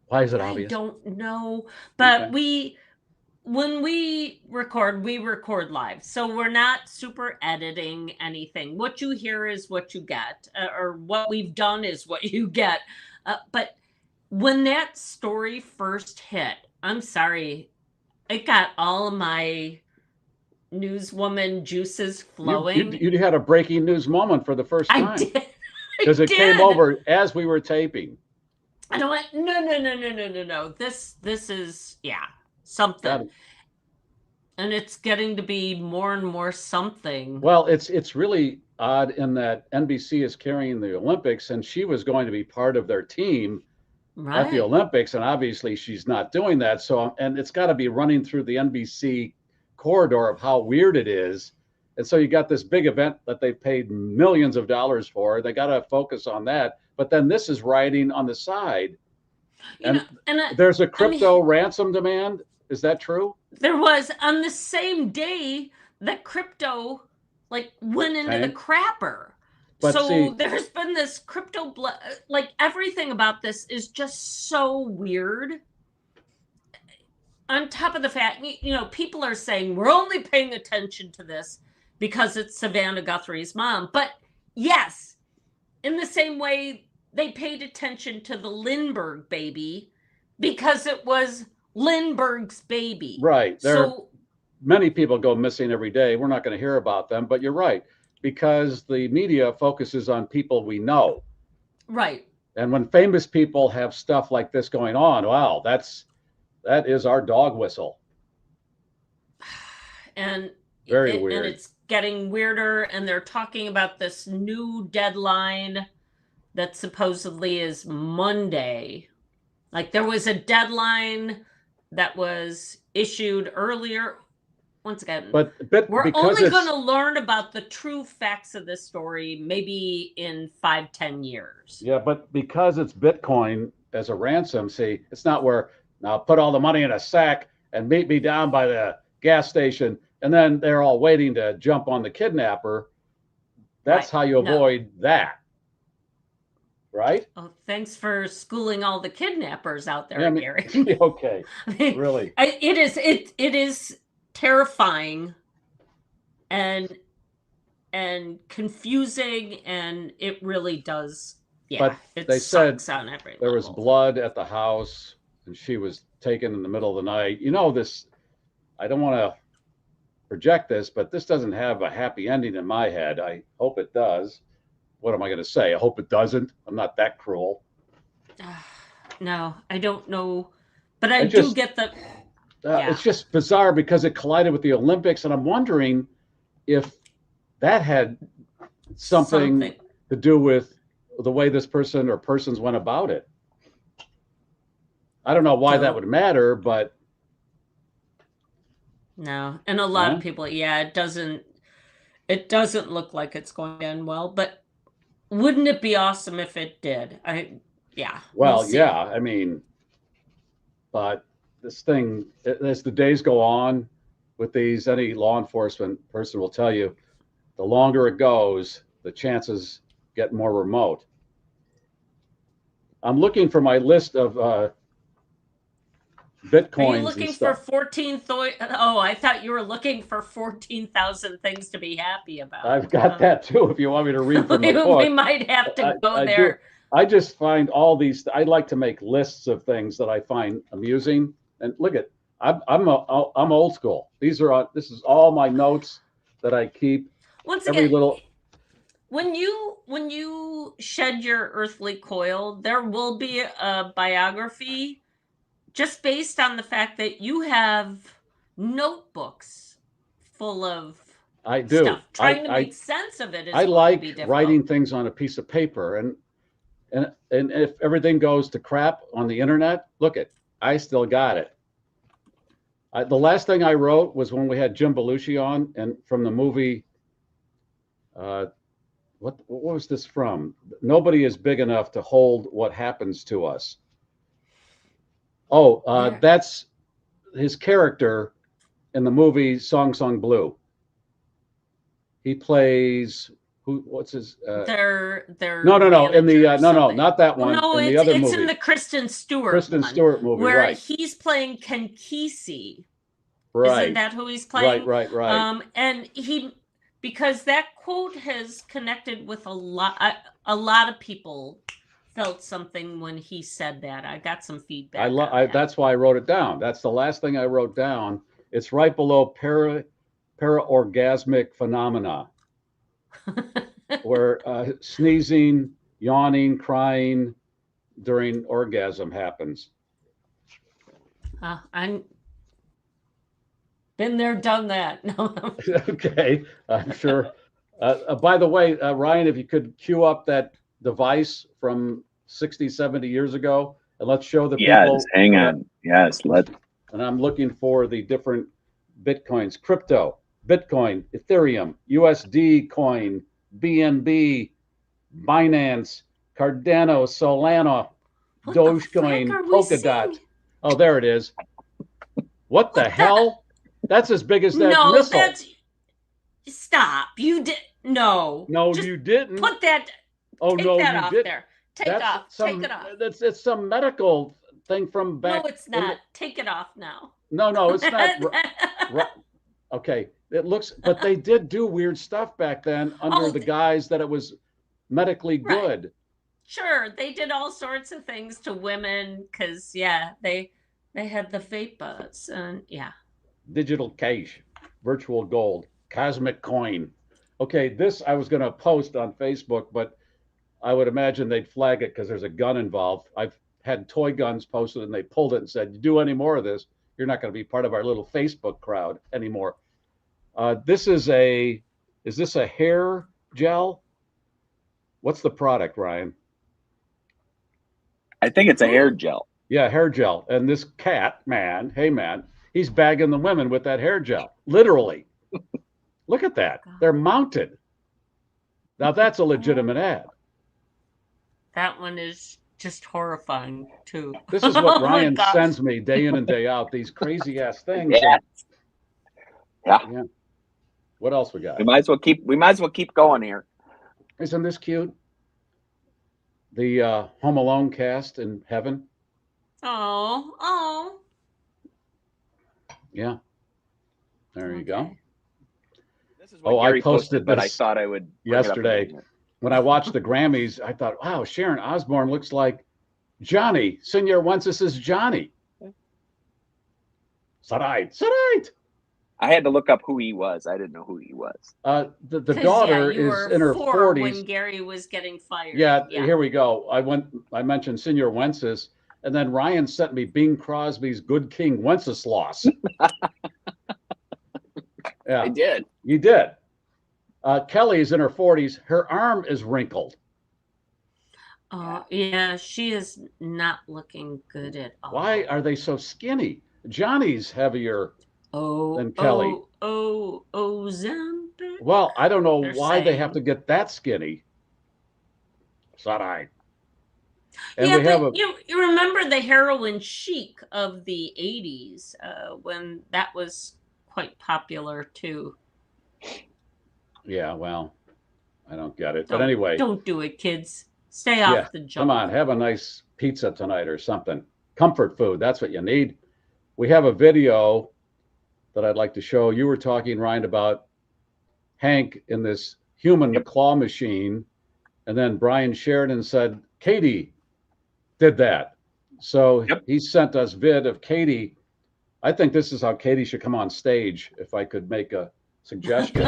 Why is it obvious? I don't know. But when we record live. So we're not super editing anything. What you hear is what you get, or what we've done is what you get. But when that story first hit, I'm sorry, it got all of my newswoman juices flowing. You had a breaking news moment for the first time. I did. Because it came over as we were taping. And I went, no. This is, something. And it's getting to be more and more something. Well, it's really odd in that NBC is carrying the Olympics, and she was going to be part of their team at the Olympics, and obviously she's not doing that. So, and it's got to be running through the NBC corridor of how weird it is. And so you got this big event that they paid millions of dollars for. They got to focus on that. But then this is riding on the side. And there's a crypto ransom demand. Is that true? There was on the same day that crypto went into the crapper. But so there's been this crypto, everything about this is just so weird. On top of the fact, people are saying we're only paying attention to this because it's Savannah Guthrie's mom. But yes, in the same way they paid attention to the Lindbergh baby because it was Lindbergh's baby. Right. So many people go missing every day. We're not going to hear about them, but you're right, because the media focuses on people we know. Right. And when famous people have stuff like this going on, wow, that is our dog whistle. And very weird. And it's getting weirder, and they're talking about this new deadline that supposedly is Monday. Like, there was a deadline that was issued earlier. Once again, but we're only going to learn about the true facts of this story maybe in 5-10 years. Yeah, but because it's Bitcoin as a ransom, see, it's not where now put all the money in a sack and meet me down by the gas station, and then they're all waiting to jump on the kidnapper. That's how you avoid that. Right? Oh, thanks for schooling all the kidnappers out there, Garry. Okay. Really. It is terrifying and confusing, and it really does. Yeah. But they said on every there level. was blood at the house, and she was taken in the middle of the night. You know, this, I don't want to project this, but this doesn't have a happy ending in my head. I hope it does. What am I going to say? I hope it doesn't. I'm not that cruel. No, I don't know. But I do get the... It's just bizarre because it collided with the Olympics, and I'm wondering if that had something to do with the way this person or persons went about it. I don't know why that would matter, but... No, and a lot of people, it doesn't look like it's going to end well, but wouldn't it be awesome if it did? Well, I mean, but this thing, as the days go on with these, any law enforcement person will tell you, the longer it goes, the chances get more remote. I'm looking for my list of Bitcoins. Are you looking for 14,000? Oh, I thought you were looking for 14,000 things to be happy about. I've got that too. If you want me to read from the book, we might have to go there. I just find all these. I like to make lists of things that I find amusing. And look at, I'm old school. This is all my notes that I keep. Once again, when you shed your earthly coil, there will be a biography. Just based on the fact that you have notebooks full of stuff, trying to make sense of it. I like writing things on a piece of paper, and if everything goes to crap on the internet, I still got it. The last thing I wrote was when we had Jim Belushi on, and from the movie, what was this from? Nobody is big enough to hold what happens to us. That's his character in the movie Song Song Blue. He plays what's his no, in the not that one. No, in the other movie. It's in the Kristen Stewart movie, where he's playing Kenkisi. Right. Isn't that who he's playing? Right. And because that quote has connected with a lot of people. Felt something when he said that. I got some feedback. That's why I wrote it down. That's the last thing I wrote down. It's right below paraorgasmic phenomena, where sneezing, yawning, crying during orgasm happens. I'm been there, done that. No. Okay, I'm sure. By the way, Ryan, if you could cue up that device from 60, 70 years ago, and let's show the people. Yes, hang on. Yes, and I'm looking for the different Bitcoins: crypto, Bitcoin, Ethereum, USD coin, BNB, Binance, Cardano, Solana, Dogecoin, Polkadot. Oh, there it is. What the hell? That's as big as that missile. Stop. You did no. No, you didn't. Put that. Oh, take no, that you off didn't. there. Take it off. It's some medical thing from back. No, it's not. Take it off now. No, it's not. Okay, it looks, but they did do weird stuff back then under the guise that it was medically good. Sure, they did all sorts of things to women because, yeah, they had the vape buzz. And yeah. Digital cash, virtual gold, cosmic coin. Okay, this I was going to post on Facebook, but I would imagine they'd flag it because there's a gun involved. I've had toy guns posted and they pulled it and said, you do any more of this, you're not going to be part of our little Facebook crowd anymore. Is this a hair gel? What's the product, Ryan? I think it's a hair gel. Yeah, hair gel. And this cat, man, hey man, he's bagging the women with that hair gel, literally. Look at that. They're mounted. Now that's a legitimate ad. That one is just horrifying too. This is what Oh my Ryan gosh. sends me day in and day out, these crazy ass things. Yeah. Yeah. What else we got? We might as well keep going here. Isn't this cute? The Home Alone cast in heaven. Oh. Yeah. There you go. Okay. This is what I Garry posted but I this thought I would bring it up yesterday. again. When I watched the Grammys, I thought, wow, Sharon Osbourne looks like Johnny. Senor Wences is Johnny. Sarait. I had to look up who he was. I didn't know who he was. The 'Cause, daughter you is were in her 4 40s. when Garry was getting fired. Yeah, here we go. I mentioned Senor Wences, and then Ryan sent me Bing Crosby's Good King Wenceslas. Yeah, I did. you did. Kelly's in her 40s. Her arm is wrinkled. Yeah, she is not looking good at all. Why are they so skinny? Johnny's heavier than Kelly. Ozempic. Well, I don't know They're why they saying. have to get that skinny. Sarai. And Yeah, we have but you remember the heroin chic of the 80s when that was quite popular too. Yeah, well, I don't get it. But anyway. Don't do it, kids. Stay off the junk. Come on, have a nice pizza tonight or something. Comfort food, that's what you need. We have a video that I'd like to show. You were talking, Ryan, about Hank in this human claw machine. And then Brian Sheridan said, Katie did that. So he sent us vid of Katie. I think this is how Katie should come on stage, if I could make a suggestion.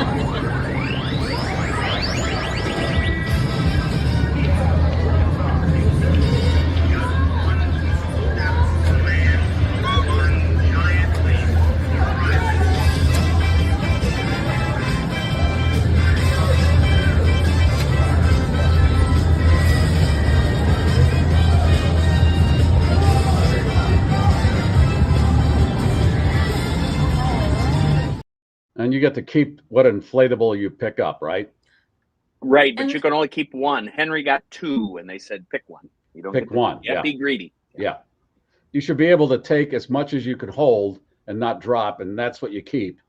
And you get to keep what inflatable you pick up, right? Right, but you can only keep one. Henry got 2, and they said pick one. You don't Pick one. Yeah, be greedy. Yeah. You should be able to take as much as you can hold and not drop, and that's what you keep.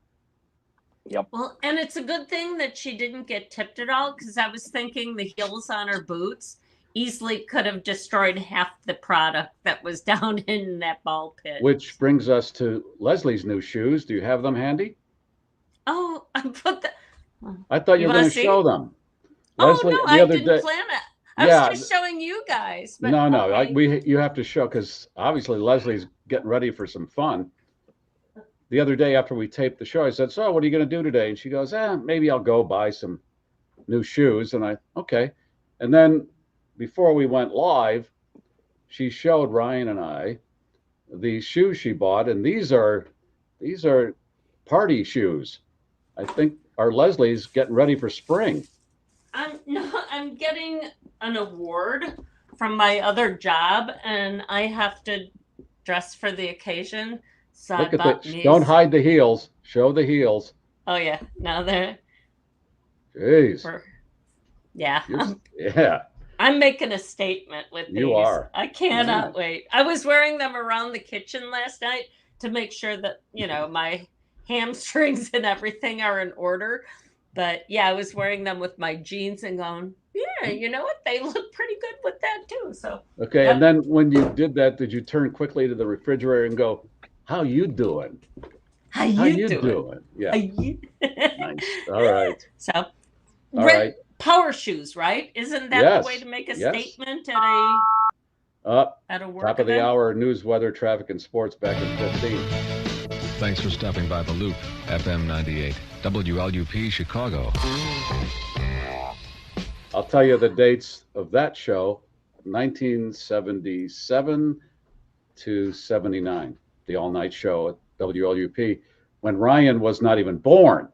Yep. Well, and it's a good thing that she didn't get tipped at all, because I was thinking the heels on her boots easily could have destroyed half the product that was down in that ball pit. Which brings us to Leslie's new shoes. Do you have them handy? Oh, I put the. I thought you were going to show them. Leslie, no, the I other didn't day, plan it. I was just showing you guys. But no, okay. you have to show, because obviously Leslie's getting ready for some fun. The other day after we taped the show, I said, so what are you going to do today? And she goes, maybe I'll go buy some new shoes. And okay. And then before we went live, she showed Ryan and I the shoes she bought. And these are party shoes. I think our Leslie's getting ready for spring. I'm getting an award from my other job, and I have to dress for the occasion. So Look I at bought that. these. Don't hide the heels. Show the heels. Oh yeah, now they're. Jeez. Yeah. Yeah. I'm making a statement with these. You are. I cannot wait. I was wearing them around the kitchen last night to make sure that, my hamstrings and everything are in order. But yeah, I was wearing them with my jeans and going, yeah, you know what? They look pretty good with that too. So okay, and then when you did that, did you turn quickly to the refrigerator and go, "How you doing? How you doing? Yeah. How you... Nice. All right. So, All right. Power shoes, right? Isn't that Yes. the way to make a Yes. statement Up. at a work Top of the event? hour, news, weather, traffic, and sports back in 15. Thanks for stopping by The Loop, FM 98, WLUP Chicago. I'll tell you the dates of that show, 1977 to 79, the all-night show at WLUP, when Ryan was not even born.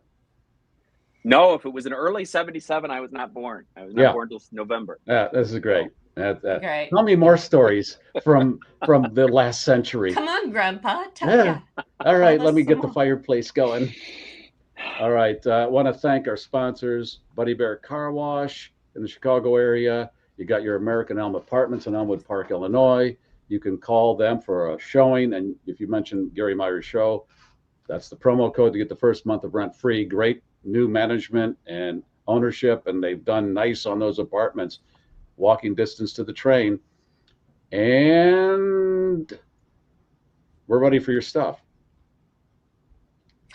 No, if it was an early 77, I was not born. I was not born until November. Yeah, this is great. Great. Tell me more stories from the last century. Come on, Grandpa. Tell ya. All right, Tell let us me some get the more. fireplace going. All right, I want to thank our sponsors, Buddy Bear Car Wash in the Chicago area. You got your American Elm Apartments in Elmwood Park, Illinois. You can call them for a showing, and if you mention Garry Meier's show, that's the promo code to get the first month of rent free. Great new management and ownership, and they've done nice on those apartments. Walking distance to the train. And we're ready for your stuff.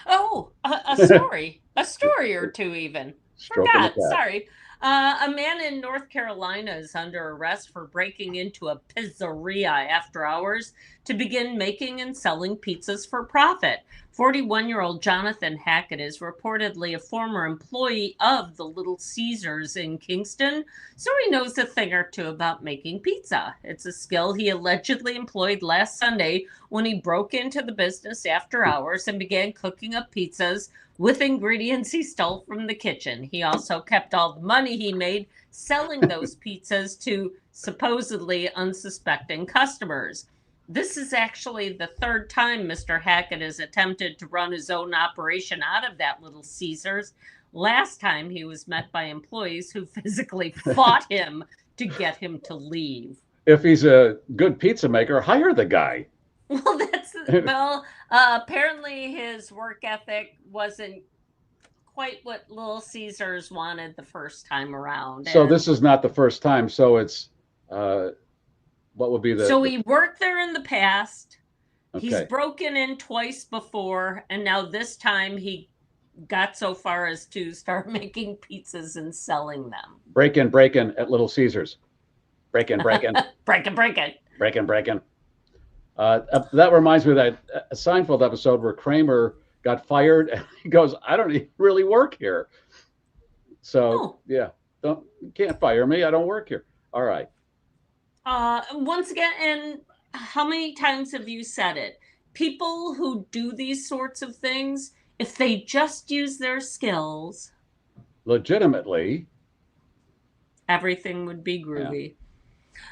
Oh, a story. A story or two even. Stroking the Forgot. cat. Sorry. A man in North Carolina is under arrest for breaking into a pizzeria after hours to begin making and selling pizzas for profit. 41-year-old Jonathan Hackett is reportedly a former employee of the Little Caesars in Kingston, so he knows a thing or two about making pizza. It's a skill he allegedly employed last Sunday when he broke into the business after hours and began cooking up pizzas with ingredients he stole from the kitchen. He also kept all the money he made selling those pizzas to supposedly unsuspecting customers. This is actually the third time Mr. Hackett has attempted to run his own operation out of that Little Caesars. Last time he was met by employees who physically fought him to get him to leave. If he's a good pizza maker, hire the guy. Well, apparently his work ethic wasn't quite what Little Caesars wanted the first time around. So this is not the first time. So it's what would be the? So he worked there in the past. Okay. He's broken in twice before, and now this time he got so far as to start making pizzas and selling them. Break in at Little Caesars. Break in. Breaking. That reminds me of that Seinfeld episode where Kramer got fired and he goes, "I don't even really work here." So yeah, you can't fire me. I don't work here. All right. Once again, and how many times have you said it? People who do these sorts of things, if they just use their skills legitimately, everything would be groovy.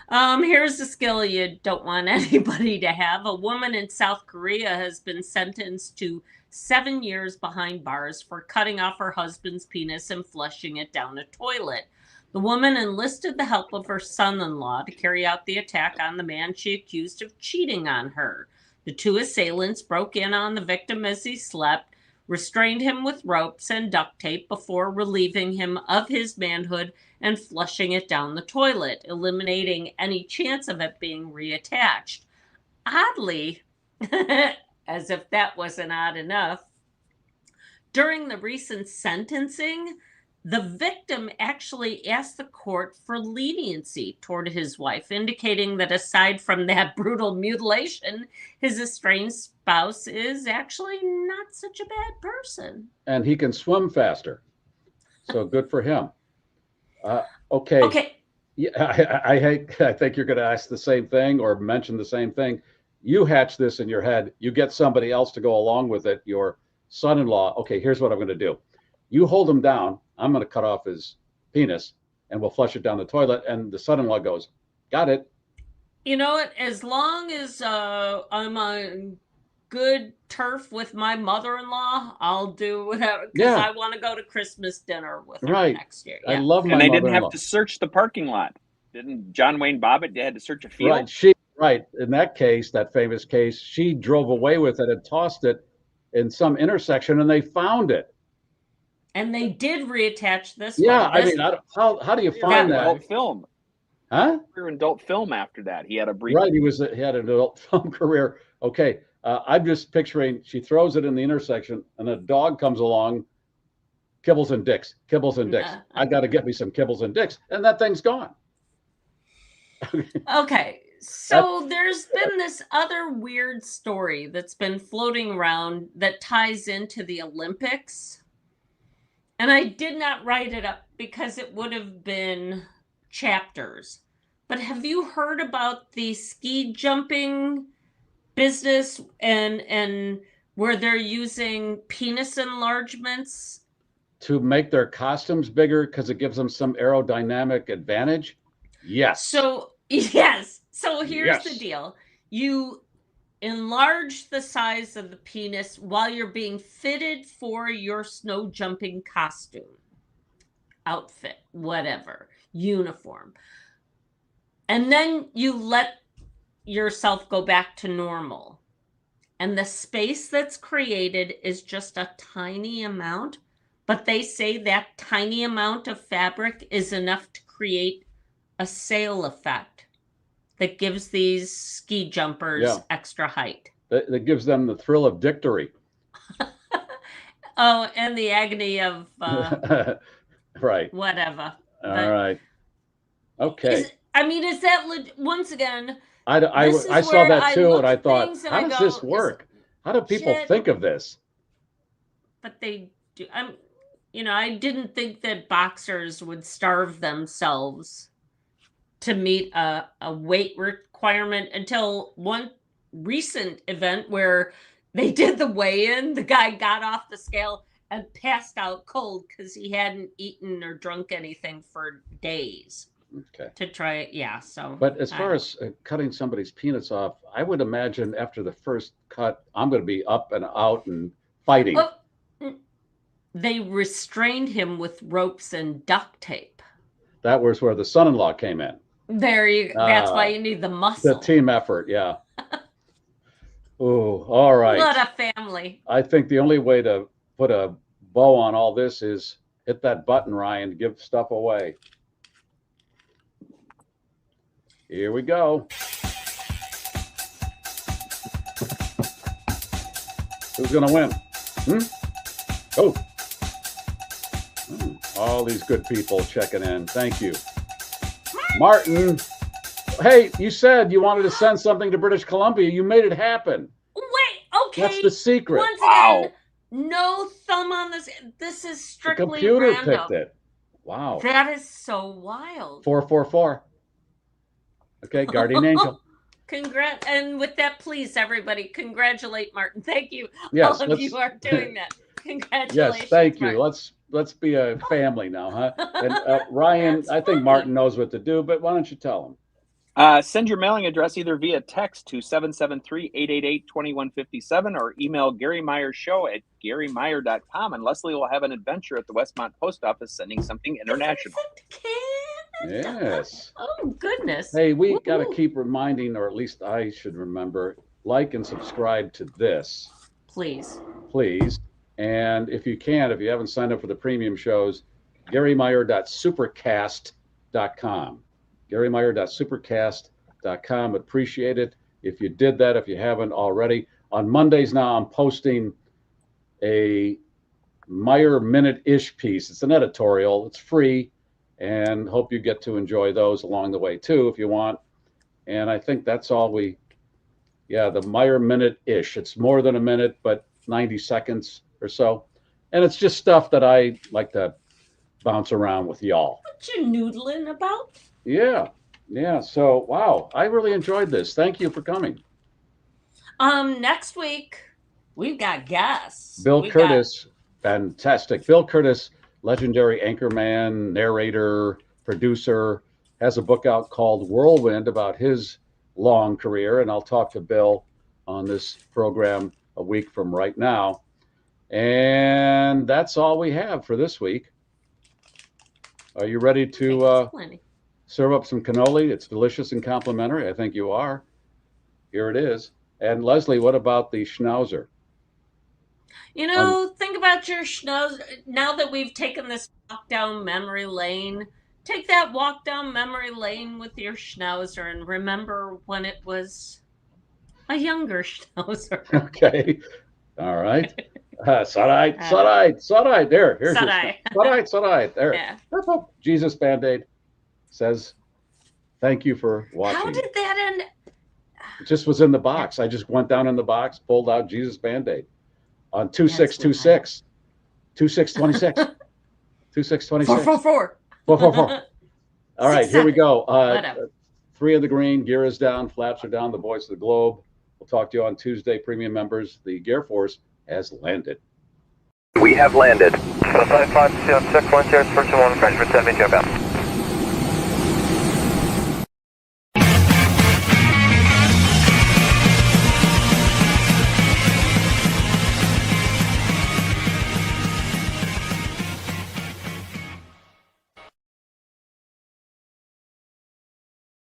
Yeah. Here's a skill you don't want anybody to have. A woman in South Korea has been sentenced to 7 years behind bars for cutting off her husband's penis and flushing it down a toilet. The woman enlisted the help of her son-in-law to carry out the attack on the man she accused of cheating on her. The two assailants broke in on the victim as he slept, restrained him with ropes and duct tape before relieving him of his manhood and flushing it down the toilet, eliminating any chance of it being reattached. Oddly, as if that wasn't odd enough, during the recent sentencing, the victim actually asked the court for leniency toward his wife, indicating that aside from that brutal mutilation, his estranged spouse is actually not such a bad person. And he can swim faster. So good for him. Okay. Yeah, I think you're going to ask the same thing or mention the same thing. You hatch this in your head. You get somebody else to go along with it, your son-in-law. Okay, here's what I'm going to do. You hold him down. I'm going to cut off his penis and we'll flush it down the toilet. And the son-in-law goes, got it. You know what? As long as I'm on good turf with my mother-in-law, I'll do whatever. Because I want to go to Christmas dinner with her next year. Yeah. I love my mother-in-law. And they didn't have to search the parking lot. Didn't John Wayne Bobbitt? They had to search a field. Right. In that case, that famous case, she drove away with it and tossed it in some intersection and they found it. And they did reattach this one. I mean, how do you find that? Adult film. Huh? Career in adult film after that. He had a brief. Right, he had an adult film career. Okay, I'm just picturing she throws it in the intersection and a dog comes along Kibbles and dicks, kibbles and dicks. I got to get me some kibbles and dicks, and that thing's gone. Okay, so there's been this other weird story that's been floating around that ties into the Olympics. And I did not write it up because it would have been chapters. But have you heard about the ski jumping business and where they're using penis enlargements to make their costumes bigger because it gives them some aerodynamic advantage? Yes. So, yes. So here's Yes. the deal. You enlarge the size of the penis while you're being fitted for your snow jumping costume, outfit, whatever, uniform. And then you let yourself go back to normal. And the space that's created is just a tiny amount, but they say that tiny amount of fabric is enough to create a sail effect that gives these ski jumpers extra height. That gives them the thrill of victory. Oh, and the agony of right. Whatever. All right. Okay. Is that once again? I saw that too, and I thought, how does this work? How do people think of this? But they do. I didn't think that boxers would starve themselves to meet a weight requirement until one recent event where they did the weigh-in. The guy got off the scale and passed out cold because he hadn't eaten or drunk anything for days. Okay. To try it, yeah. So, but as far as cutting somebody's penis off, I would imagine after the first cut, I'm going to be up and out and fighting. Well, they restrained him with ropes and duct tape. That was where the son-in-law came in. That's why you need the muscle. The team effort, yeah. Oh, all right. What a family. I think the only way to put a bow on all this is hit that button, Ryan, give stuff away. Here we go. Who's going to win? Oh. All these good people checking in. Thank you. Martin. Hey, you said you wanted to send something to British Columbia. You made it happen. Wait, okay. That's the secret. Once again, no thumb on this. This is strictly the computer random. picked it. Wow. That is so wild. 444. Okay, guardian angel. Congrats. And with that, please, everybody, congratulate Martin. Thank you. Yes, all of you are doing that. Congratulations. Yes, thank you. Martin. Let's be a family now, huh? And Ryan, I think Martin knows what to do, but why don't you tell him? Send your mailing address either via text to 773-888-2157 or email Garry Meier Show at GarryMeier.com, and Leslie will have an adventure at the Westmont Post Office sending something international. Yes. Oh, goodness. Hey, we got to keep reminding, or at least I should remember, like and subscribe to this. Please. And if you haven't signed up for the premium shows, GarryMeier.supercast.com. GarryMeier.supercast.com. Appreciate it if you did that, if you haven't already. On Mondays now, I'm posting a Meier Minute-ish piece. It's an editorial. It's free, and hope you get to enjoy those along the way, too, if you want. And I think that's all the Meier Minute-ish. It's more than a minute, but 90 seconds or so. And it's just stuff that I like to bounce around with y'all. What you noodling about? Yeah. So, wow, I really enjoyed this. Thank you for coming. Next week, we've got guests. Bill Curtis, fantastic. Bill Curtis, legendary anchorman, narrator, producer, has a book out called Whirlwind about his long career. And I'll talk to Bill on this program a week from right now. And that's all we have for this week. Are you ready to serve up some cannoli? It's delicious and complimentary. I think you are. Here it is. And Leslie, what about the schnauzer? Think about your schnauzer. Now that we've taken this walk down memory lane, take that walk down memory lane with your schnauzer and remember when it was a younger schnauzer. Okay. All right. Sadai. There, here's Sadai. Sadai. There. Yeah. Jesus Band-Aid says, thank you for watching. How did that end? It just was in the box. I just went down in the box, pulled out Jesus Band-Aid on 2626. 2626. 2626. 444. 444. All right, here we go. Whatever. 3 of the green, gear is down, flaps are down, the voice of the globe. We'll talk to you on Tuesday. Premium members, the GarrForce has landed. We have landed. 556, 1 0, 1, French for 72 about.